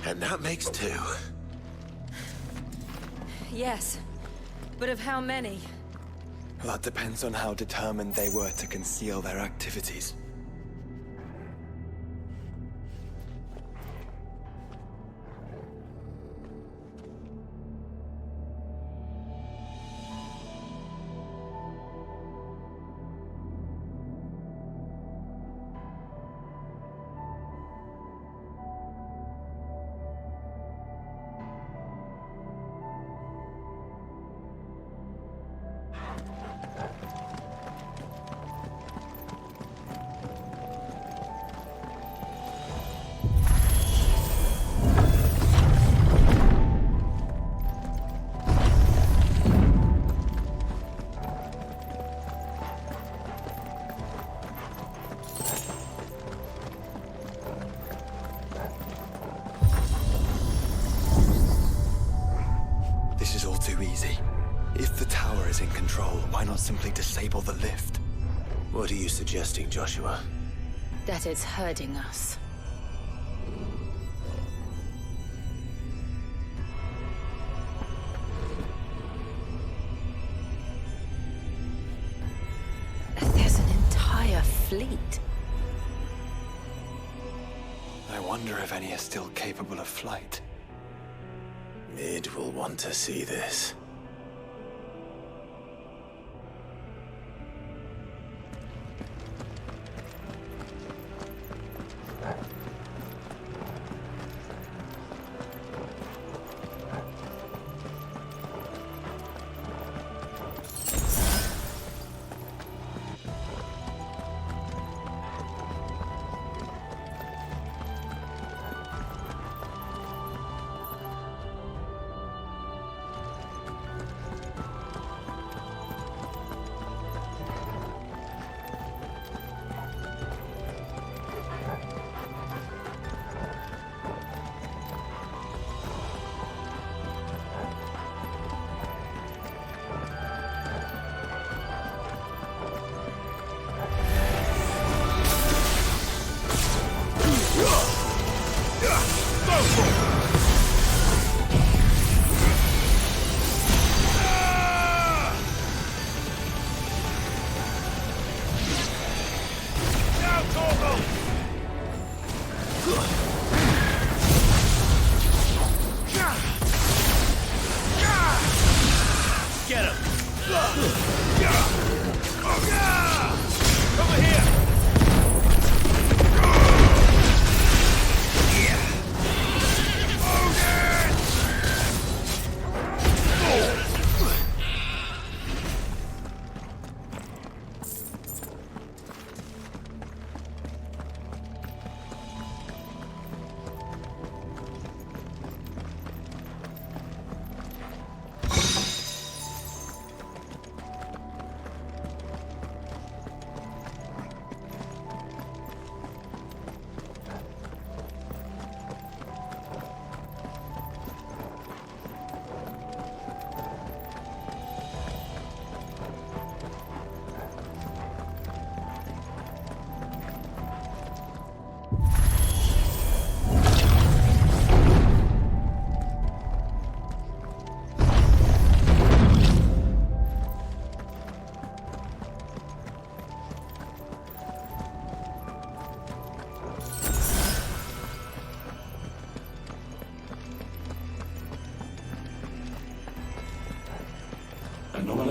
And that makes two. Yes, but of how many? That depends on how determined they were to conceal their activities. This is all too easy. If the tower is in control, why not simply disable the lift? What are you suggesting, Joshua? That it's hurting us. There's an entire fleet. I wonder if any are still capable of flight. Mid will want to see this.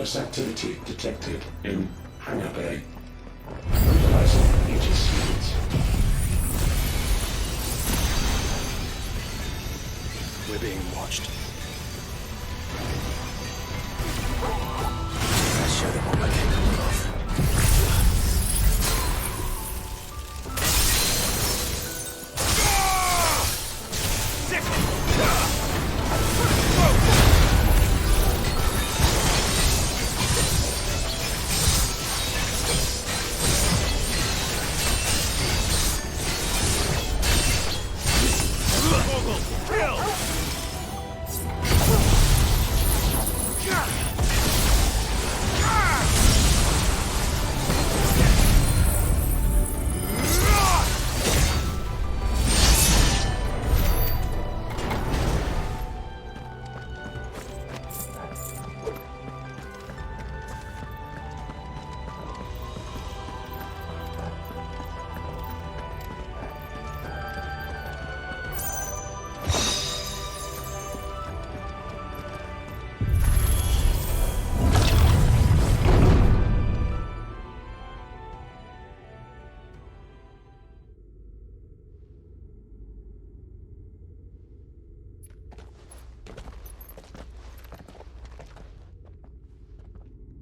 anomalous activity detected in Hangar Bay. Mobilizing Aegis units. We're being watched. Let's show them what we're capable of.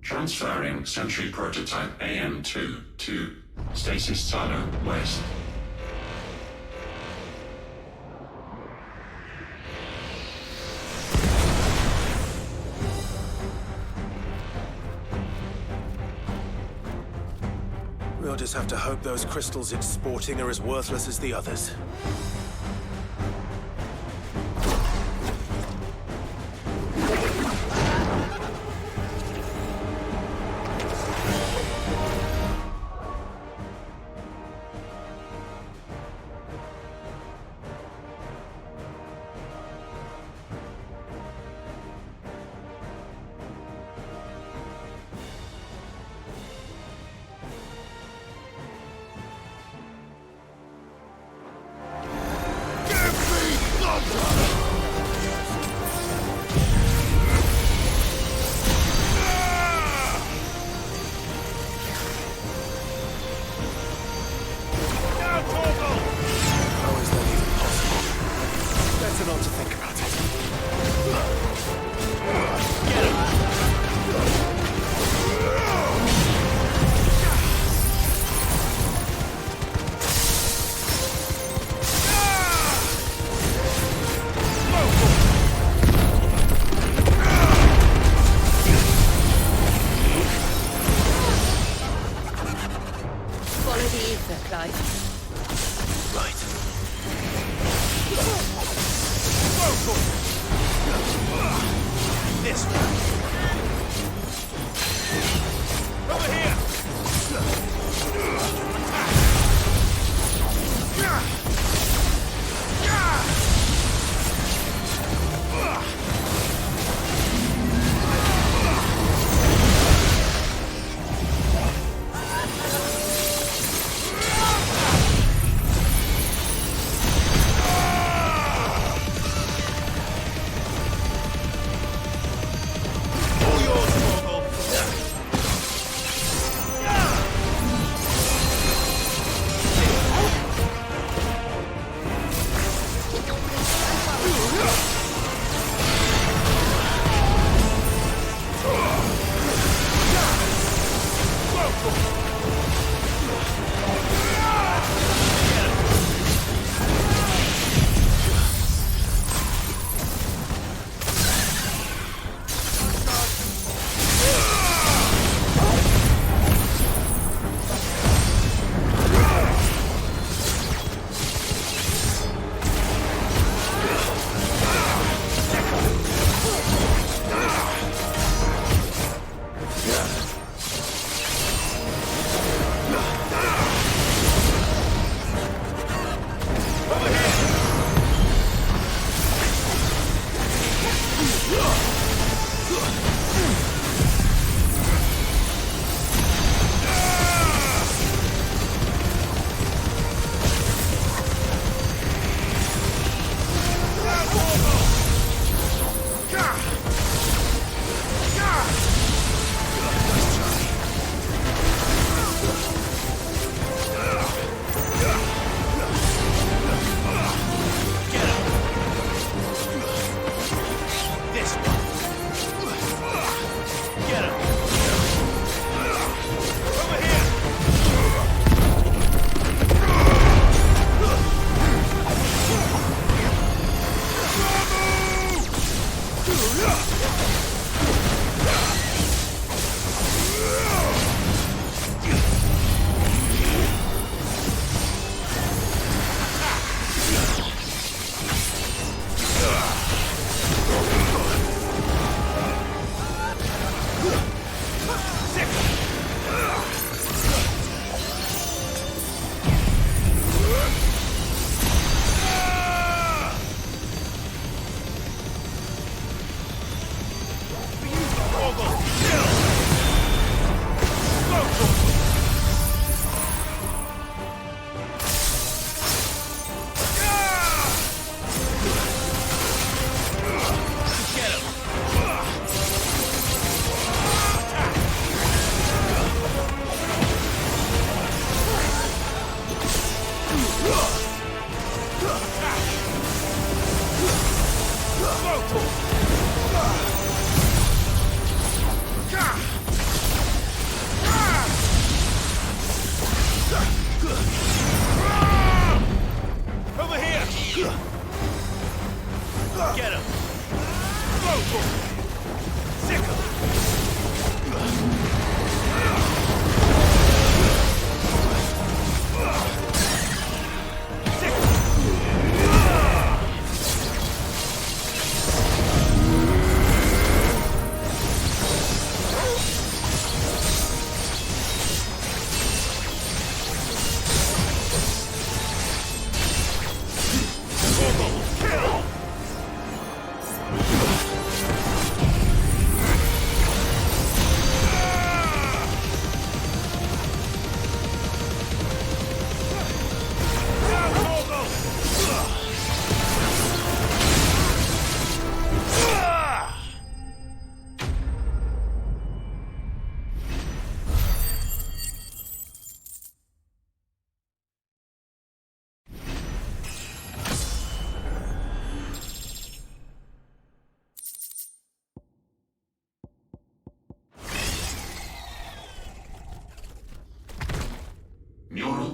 Transferring Sentry Prototype AM2 to Stasis Silo West. We'll just have to hope those crystals it's sporting are as worthless as the others. Clive. Right. This way. Over here.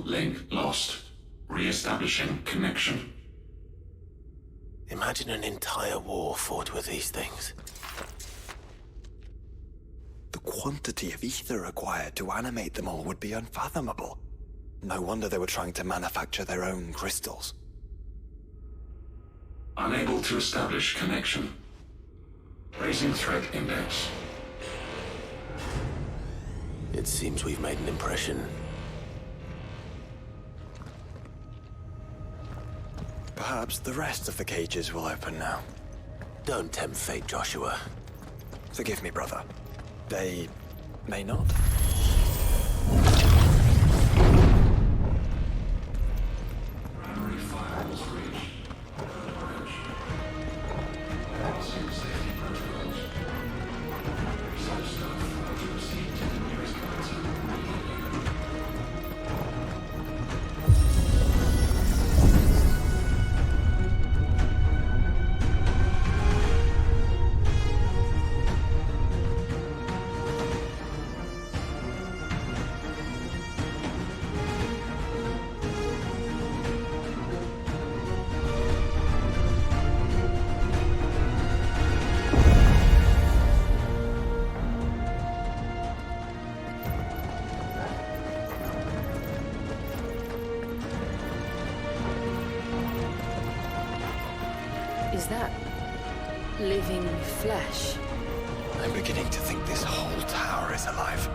Link lost. Re-establishing connection. Imagine an entire war fought with these things. The quantity of ether required to animate them all would be unfathomable. No wonder they were trying to manufacture their own crystals. Unable to establish connection. Raising threat index. It seems we've made an impression. Perhaps the rest of the cages will open now. Don't tempt fate, Joshua. Forgive me, brother. They may not. Primary firewalls reached. Code orange. Safety protocols. Research staff are to proceed to the nearest console immediately. Is that living flesh? I'm beginning to think this whole tower is alive.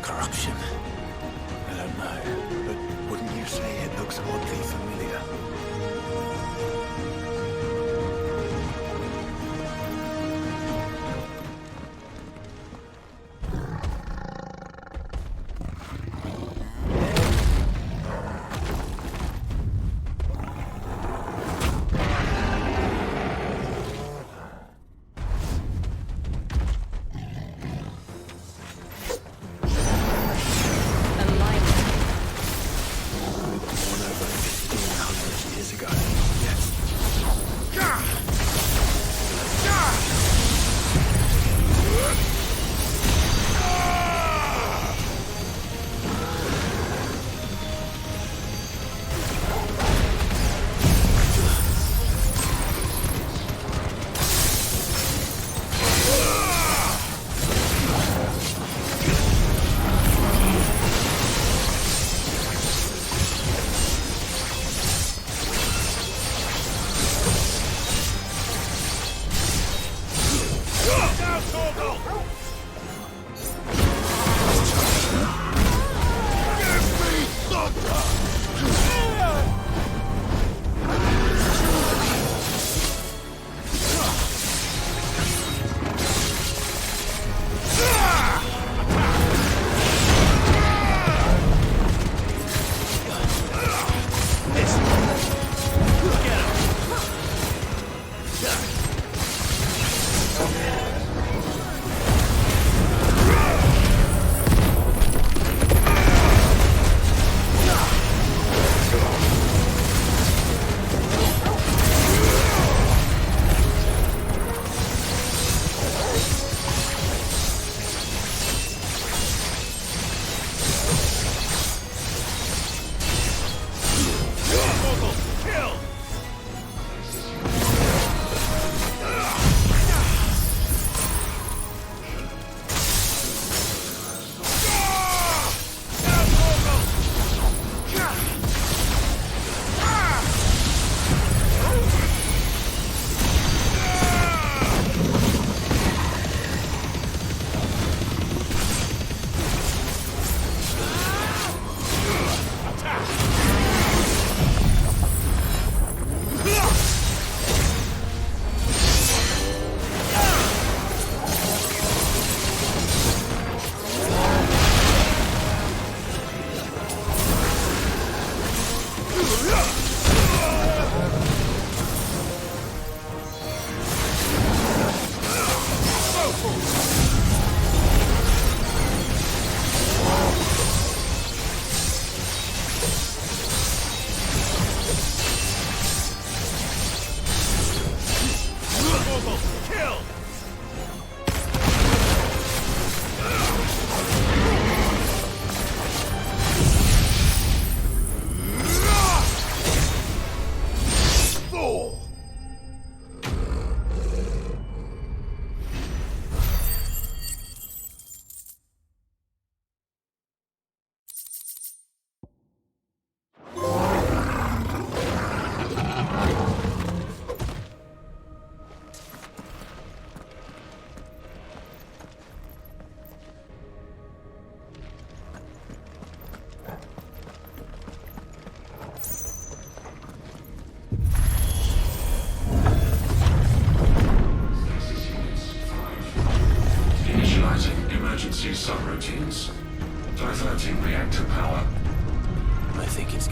corruption. I don't know, but wouldn't you say it looks oddly familiar?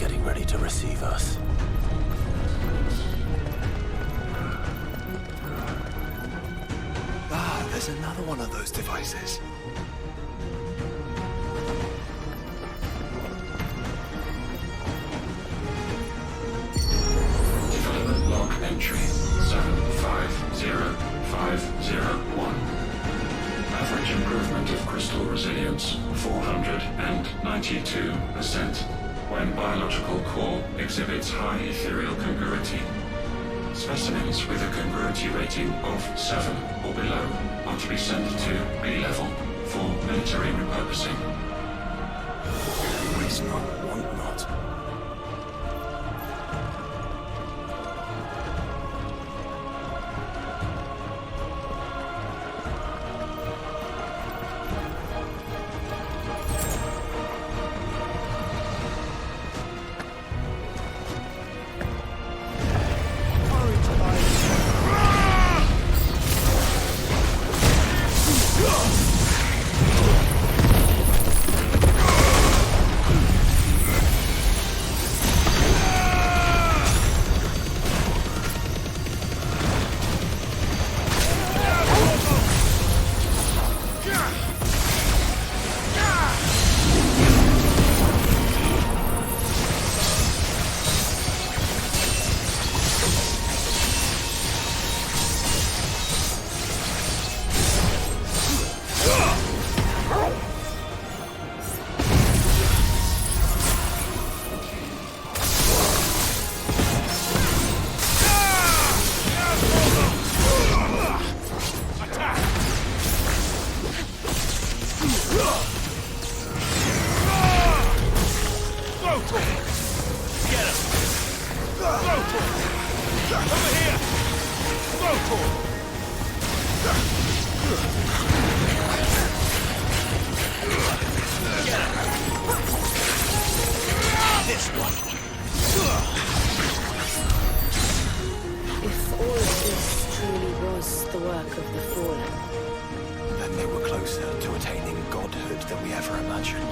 getting ready to receive us. Ah, there's another one of those devices. Development log entry 750501. Average improvement of crystal resilience 492% when biological core exhibits high ethereal congruity. Specimens with a congruity rating of 7 or below are to be sent to B level for military repurposing. Waste not, want not. If all of this truly was the work of the Fallen, Then they were closer to attaining godhood than we ever imagined.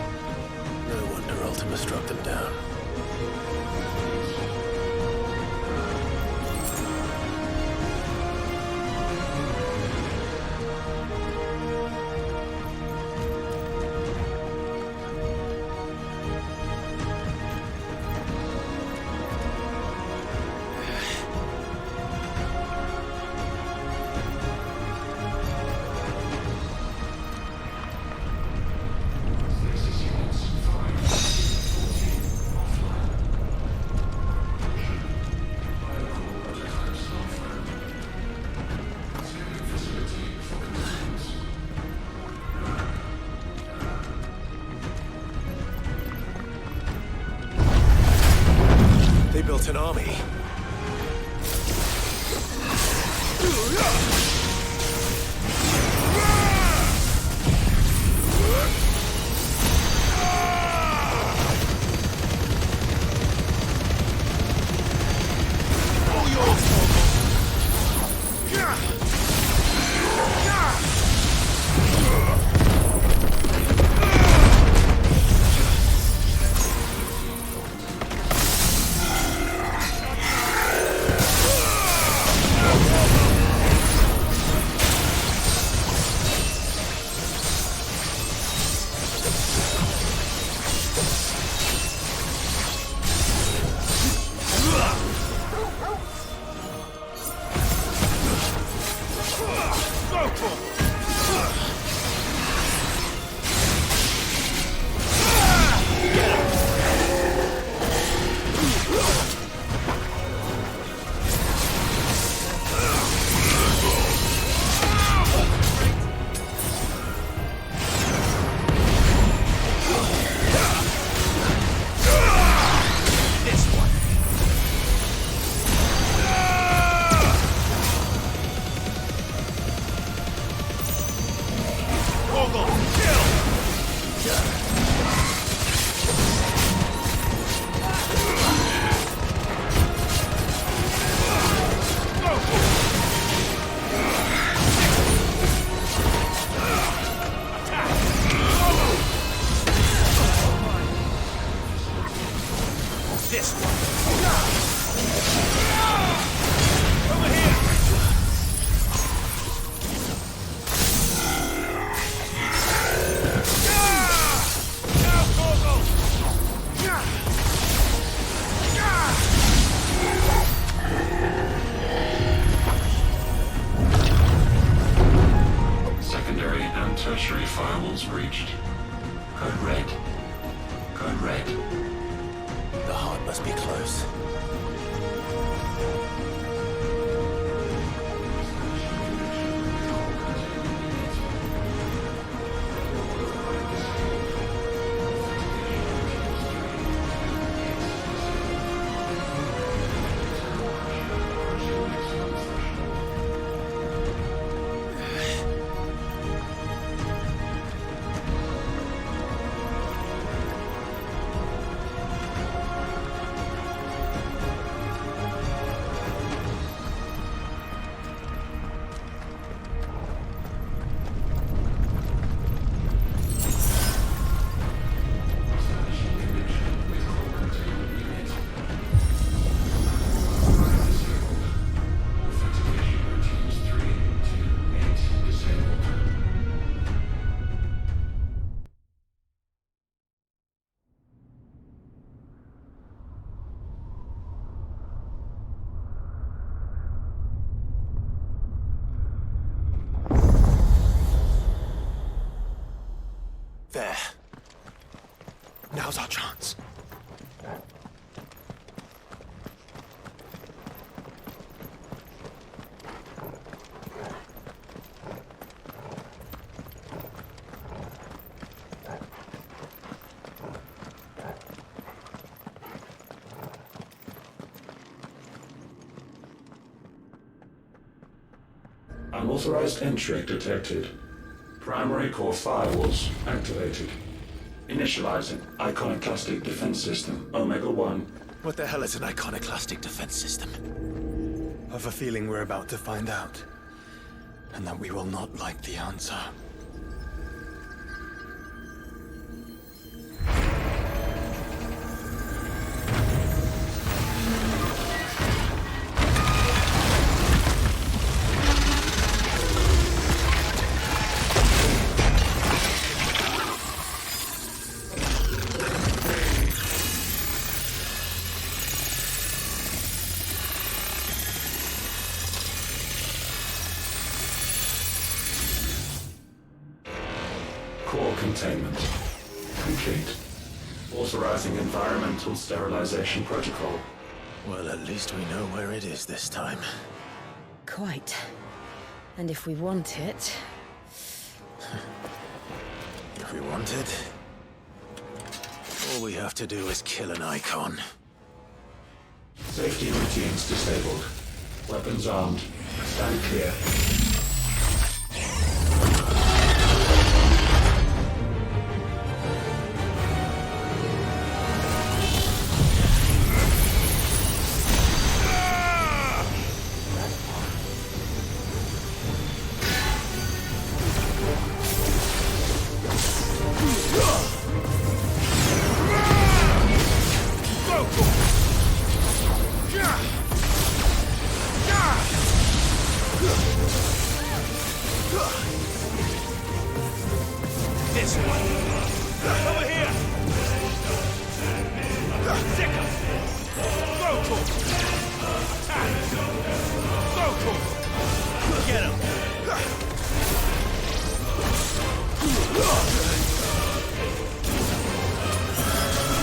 No wonder Ultima struck them down. They built an army. This one. Over here. Now, Corporal. Secondary and tertiary firewalls breached. Code red. Code red. The heart must be close. There. Now's our chance. Unauthorized entry detected. Primary core firewalls activated. Initializing iconoclastic defense system Omega-1. What the hell is an iconoclastic defense system? I've a feeling we're about to find out. And that we will not like the answer. Core containment complete. Authorizing environmental sterilization protocol. Well, at least we know where it is this time. Quite. And if we want it... If we want it, all we have to do is kill an icon. Safety routines disabled. Weapons armed. Stand clear. This one. Over here. Sicker. Throw to him. Attack. Throw to him. Get him.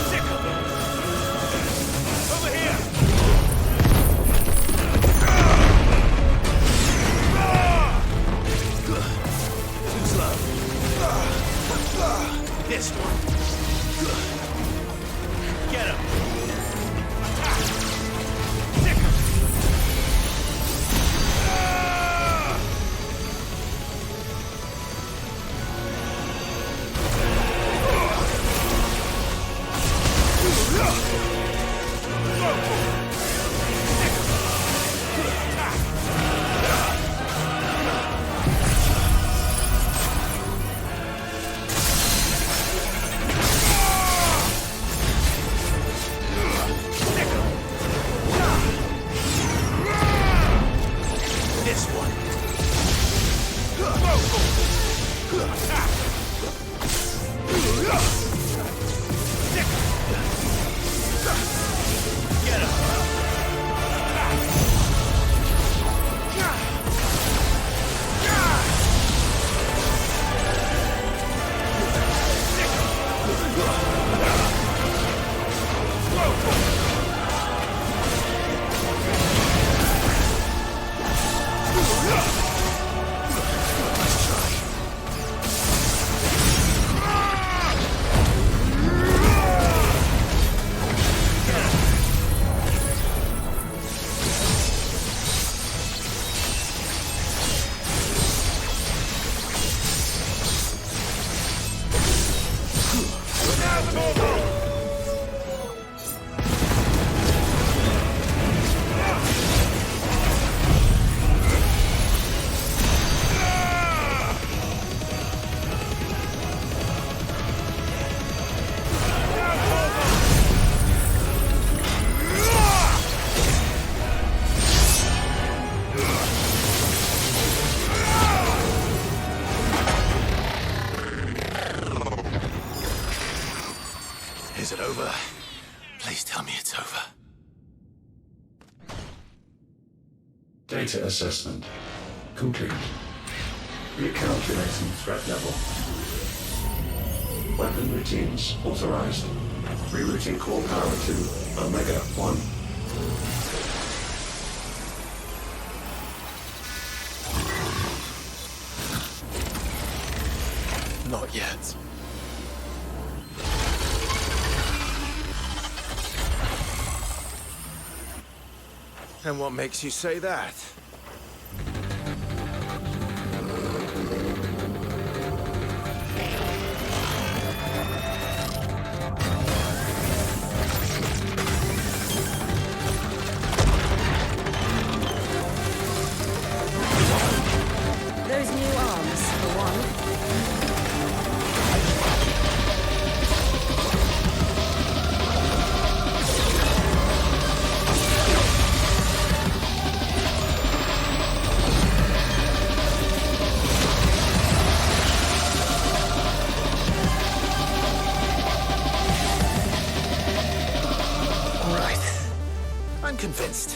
Sicker. Over here. Too slow. This one. Get him. Attack. Sicker. Please tell me it's over. Data assessment complete. Recalculating threat level. Weapon routines authorized. Rerouting core power to Omega 1. Not yet. And what makes you say that? Those new arms, for one. I'm convinced.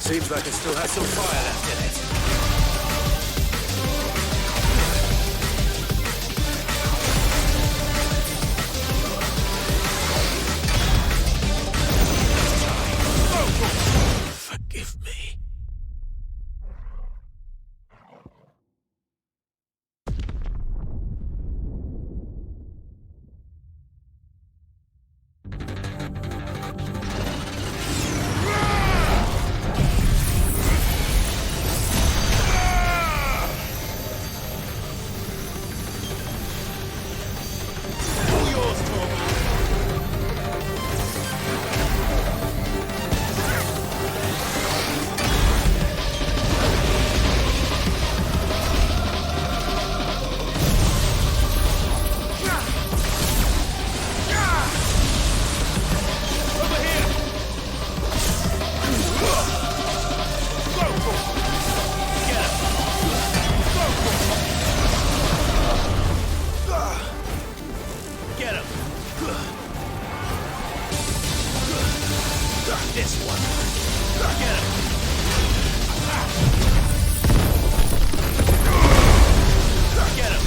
Seems like it still has some fire left in it. Forgive me. This one. Get him. Get him.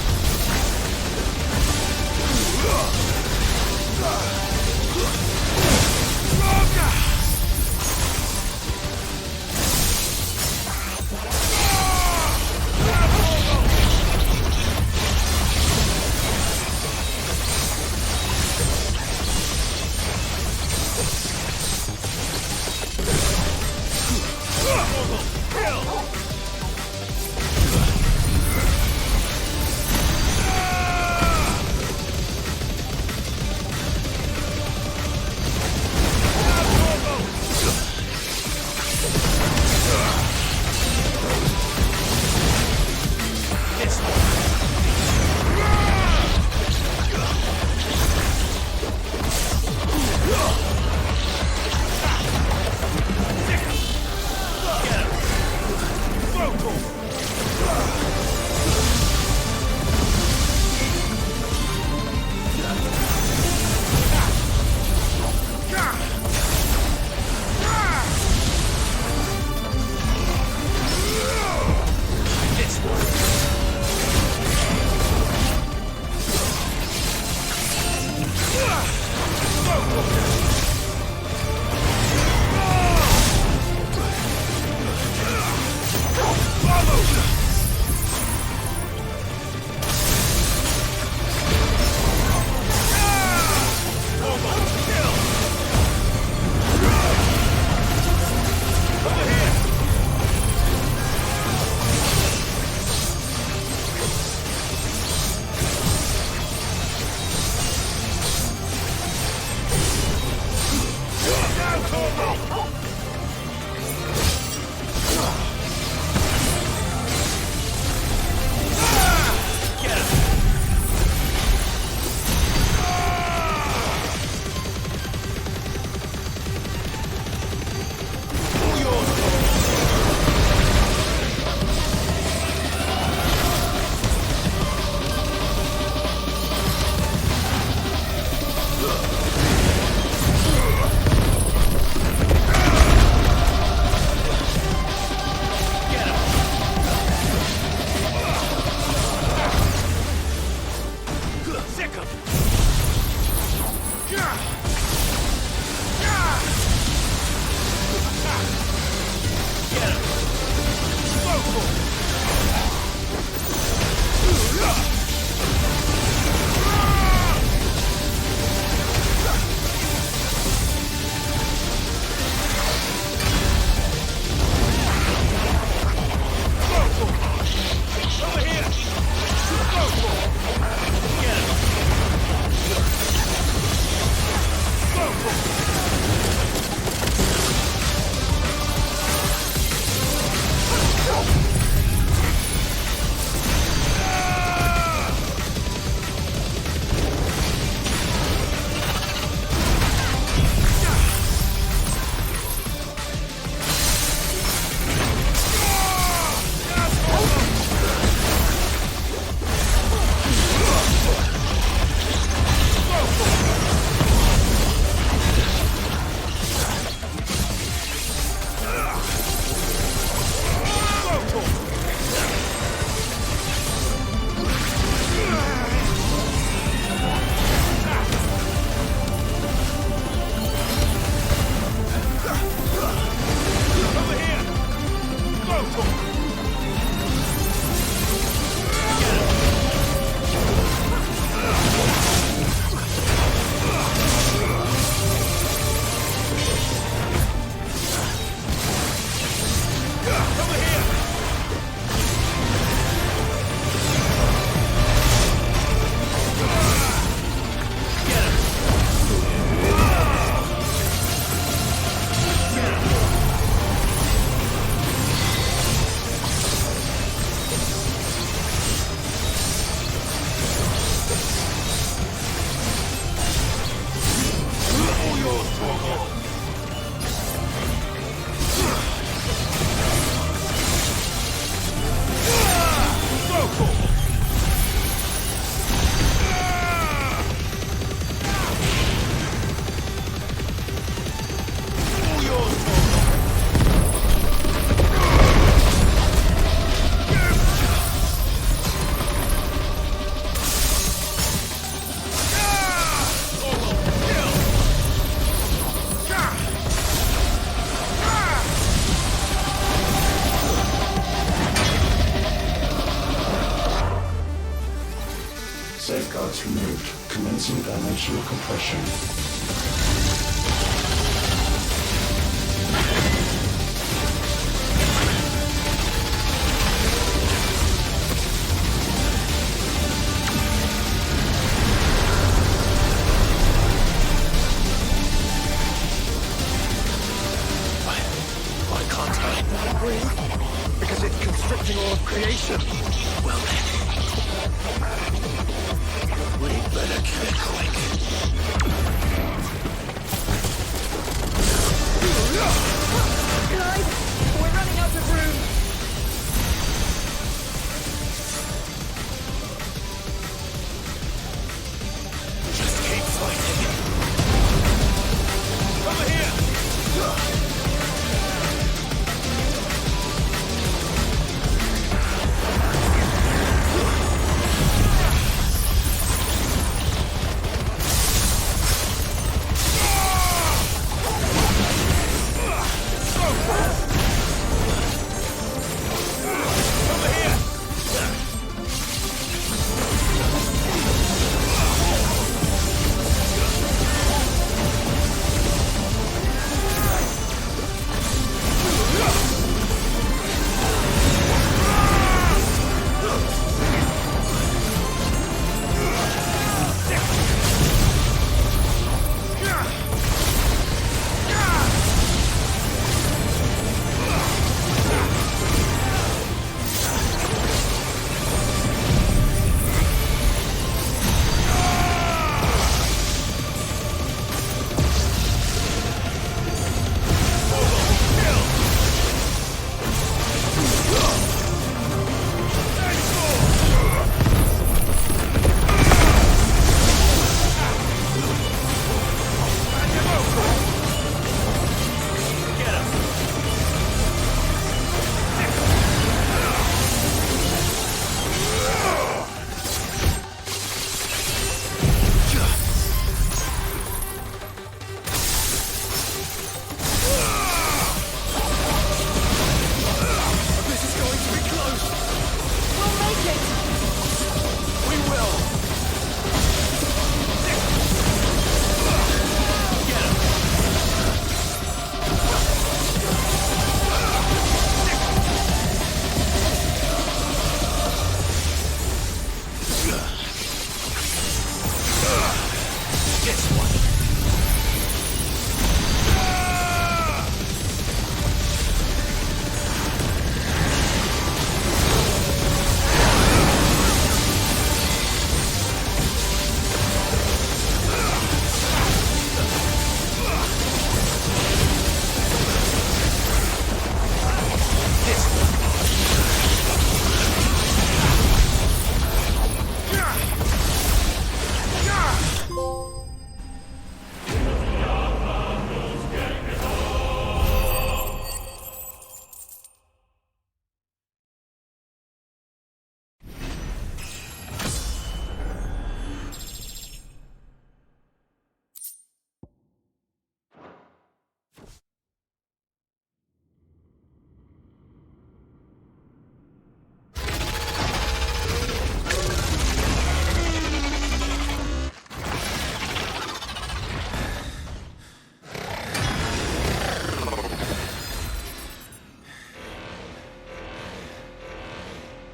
approved. Commencing dimensional compression. Why can't I? Breathe? Because it's constricting all of creation. Well then. We'd better kill it quick. Clive, we're running out of room. Just keep fighting. Over here!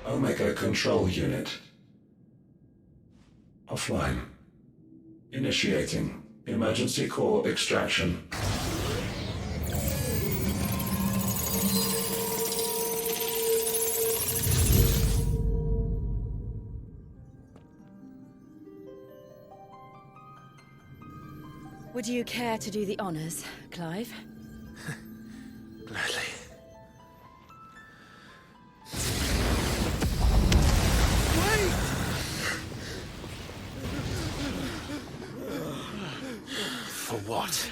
Omega Control Unit. Offline. Initiating emergency core extraction. Would you care to do the honors, Clive? Gladly. For what?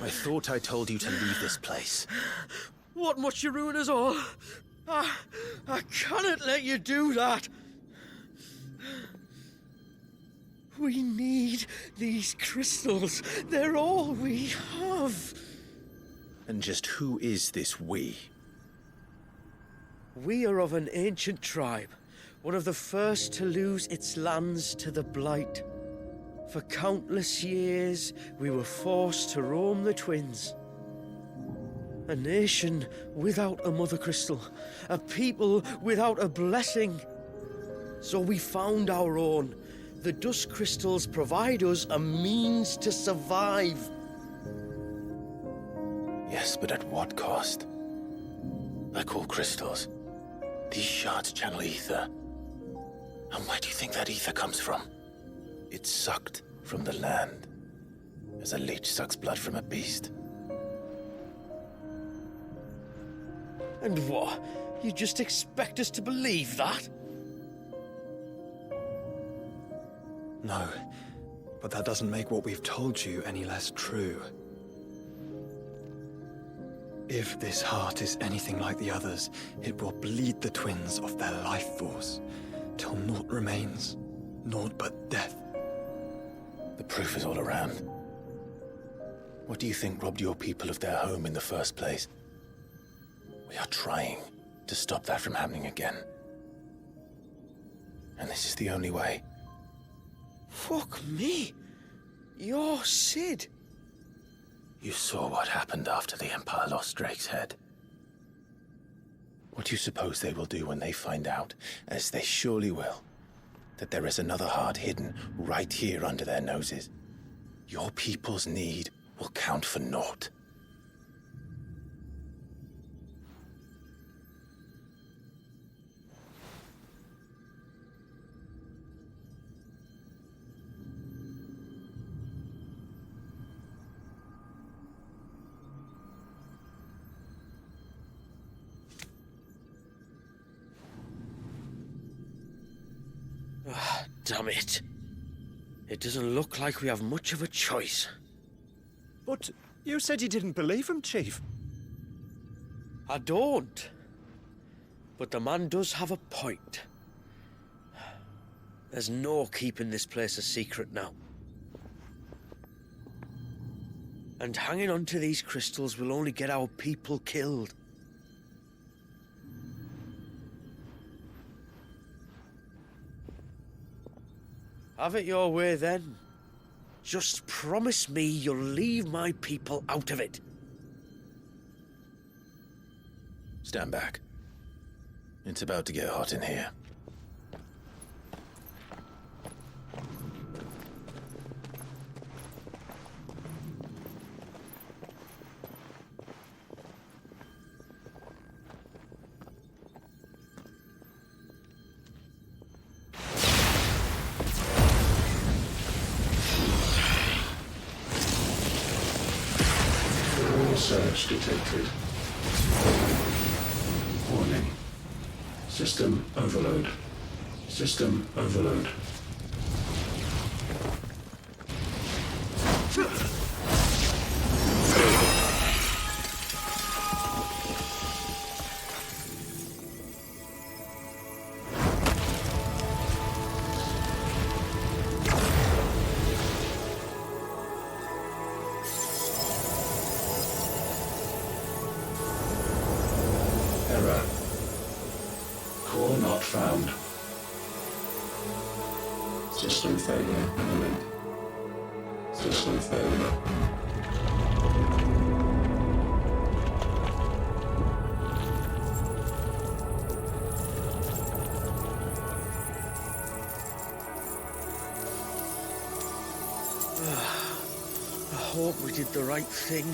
I thought I told you to leave this place. What must you ruin us all? I cannot let you do that. We need these crystals. They're all we have. And just who is this we? We are of an ancient tribe. one of the first to lose its lands to the Blight. For countless years, we were forced to roam the Twins. A nation without a Mother Crystal, a people without a blessing. So we found our own. The Dust Crystals provide us a means to survive. Yes, but at what cost? Like all crystals, these shards channel ether. And where do you think that ether comes from? It's sucked from the land, as a leech sucks blood from a beast. And what? You just expect us to believe that? No, but that doesn't make what we've told you any less true. If this heart is anything like the others, it will bleed the Twins of their life force, till naught remains, naught but death. The proof is all around. What do you think robbed your people of their home in the first place? We are trying to stop that from happening again. And this is the only way. Fuck me. You're Sid. You saw what happened after the Empire lost Drake's head. What do you suppose they will do when they find out, as they surely will, that there is another heart hidden right here under their noses? Your people's need will count for naught. Damn it. It doesn't look like we have much of a choice. But you said you didn't believe him, Chief. I don't. But the man does have a point. There's no keeping this place a secret now. And hanging on to these crystals will only get our people killed. Have it your way, then. Just promise me you'll leave my people out of it. Stand back. It's about to get hot in here. Surge detected. Warning. System overload. System overload. Error. Core not found. System failure imminent. System failure. I hope we did the right thing.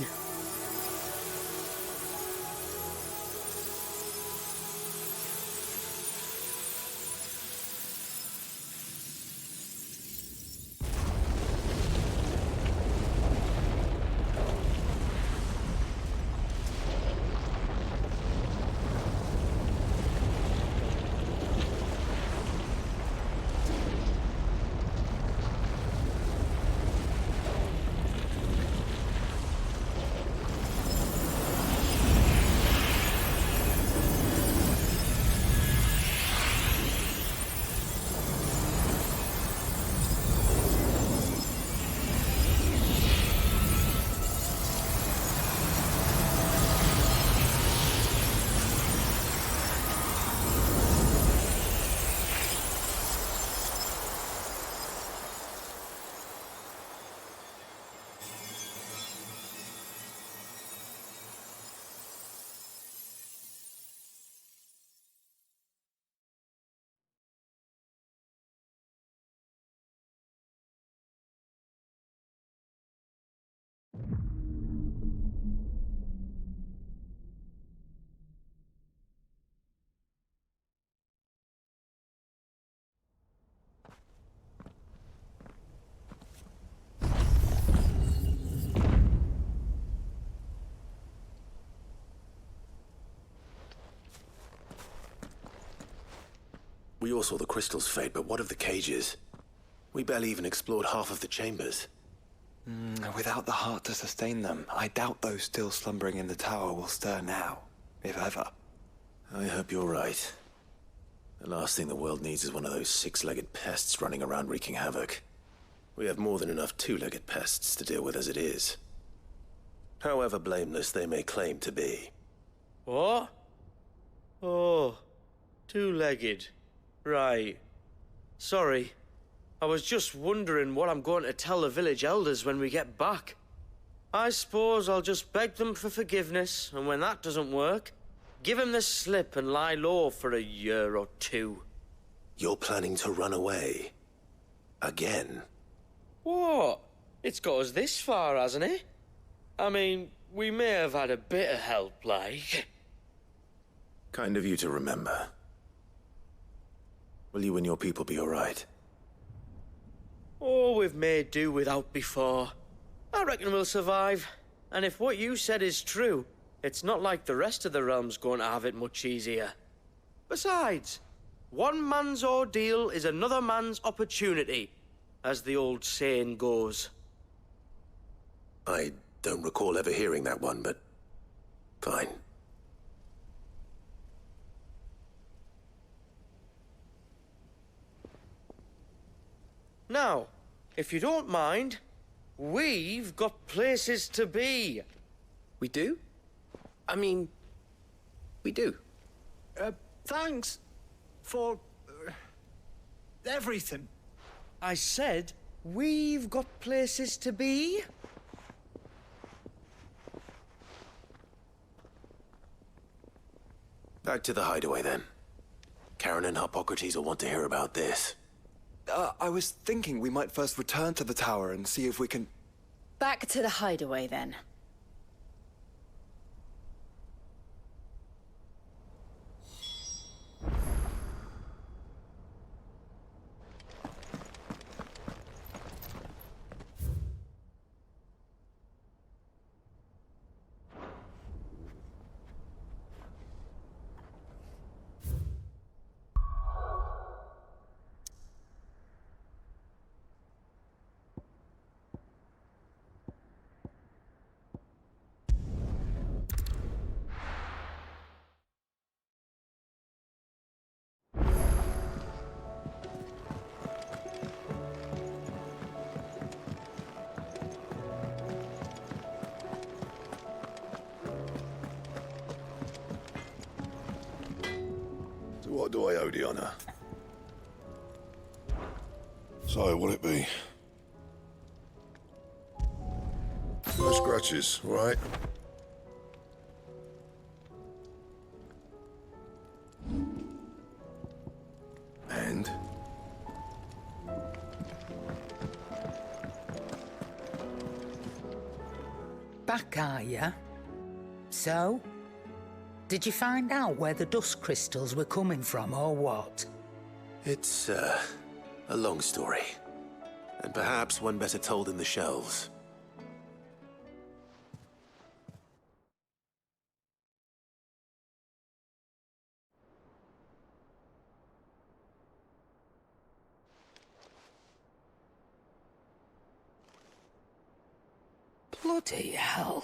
all saw the crystals fade, but what of the cages? We barely even explored half of the chambers. Without the heart to sustain them, I doubt those still slumbering in the tower will stir now, if ever. I hope you're right. The last thing the world needs is one of those six-legged pests running around wreaking havoc. We have more than enough two-legged pests to deal with as it is. However blameless they may claim to be. What? Oh, two-legged. Right. Sorry. I was just wondering what I'm going to tell the village elders when we get back. I suppose I'll just beg them for forgiveness, and when that doesn't work, give them the slip and lie low for a year or two. You're planning to run away? Again? What? It's got us this far, hasn't it? I mean, we may have had a bit of help, like. Kind of you to remember. Will you and your people be all right? Oh, we've made do without before. I reckon we'll survive. And if what you said is true, it's not like the rest of the realm's going to have it much easier. Besides, one man's ordeal is another man's opportunity, as the old saying goes. I don't recall ever hearing that one, but fine. Now, if you don't mind, we've got places to be. We do? I mean, we do. Thanks for everything. I said we've got places to be. Back to the hideaway, then. Karen and Hippocrates will want to hear about this. I was thinking we might first return to the tower and see if we can... Back to the hideaway, then. What do I owe the honor? So, what'll it be? No scratches, all right? And? Back, are ya? So? Did you find out where the dust crystals were coming from, or what? It's, a long story. And perhaps one better told in the shelves. Bloody hell.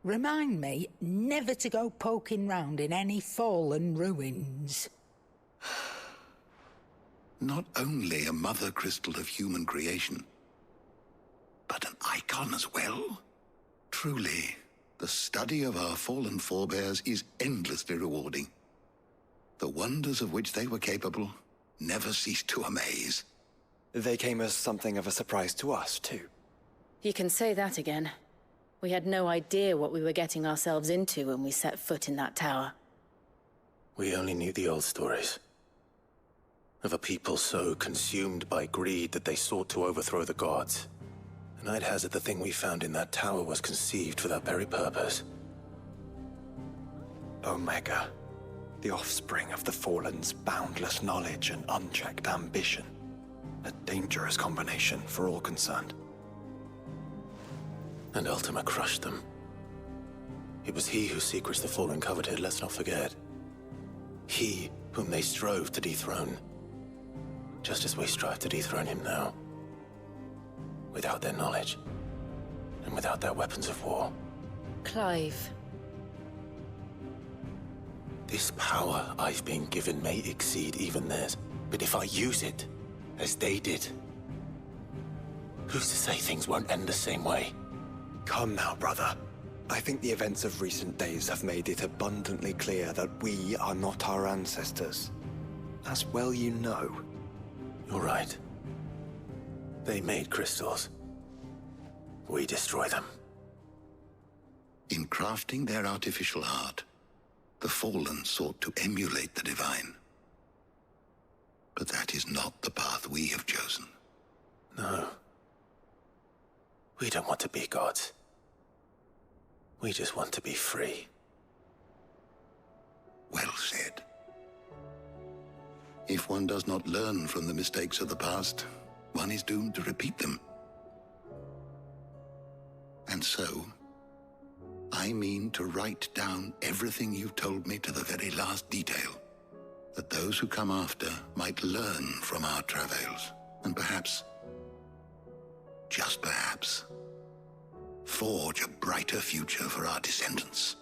Remind me never to go poking round in any fallen ruins. Not only a mother crystal of human creation, but an icon as well. Truly, the study of our fallen forebears is endlessly rewarding. The wonders of which they were capable never cease to amaze. They came as something of a surprise to us, too. You can say that again. We had no idea what we were getting ourselves into when we set foot in that tower. We only knew the old stories. Of a people so consumed by greed that they sought to overthrow the gods. And I'd hazard the thing we found in that tower was conceived for that very purpose. Omega. The offspring of the Fallen's boundless knowledge and unchecked ambition. A dangerous combination for all concerned. And Ultima crushed them. It was he whose secrets the Fallen coveted, let's not forget. He whom they strove to dethrone. Just as we strive to dethrone him now. Without their knowledge, and without their weapons of war. Clive. This power I've been given may exceed even theirs, but if I use it, as they did, who's to say things won't end the same way? Come now, brother. I think the events of recent days have made it abundantly clear that we are not our ancestors. As well you know. You're right. They made crystals. We destroy them. In crafting their artificial art, the Fallen sought to emulate the divine. But that is not the path we have chosen. No. We don't want to be gods. We just want to be free. Well said. If one does not learn from the mistakes of the past, one is doomed to repeat them. And so, I mean to write down everything you've told me to the very last detail, that those who come after might learn from our travails, and perhaps, just perhaps, forge a brighter future for our descendants.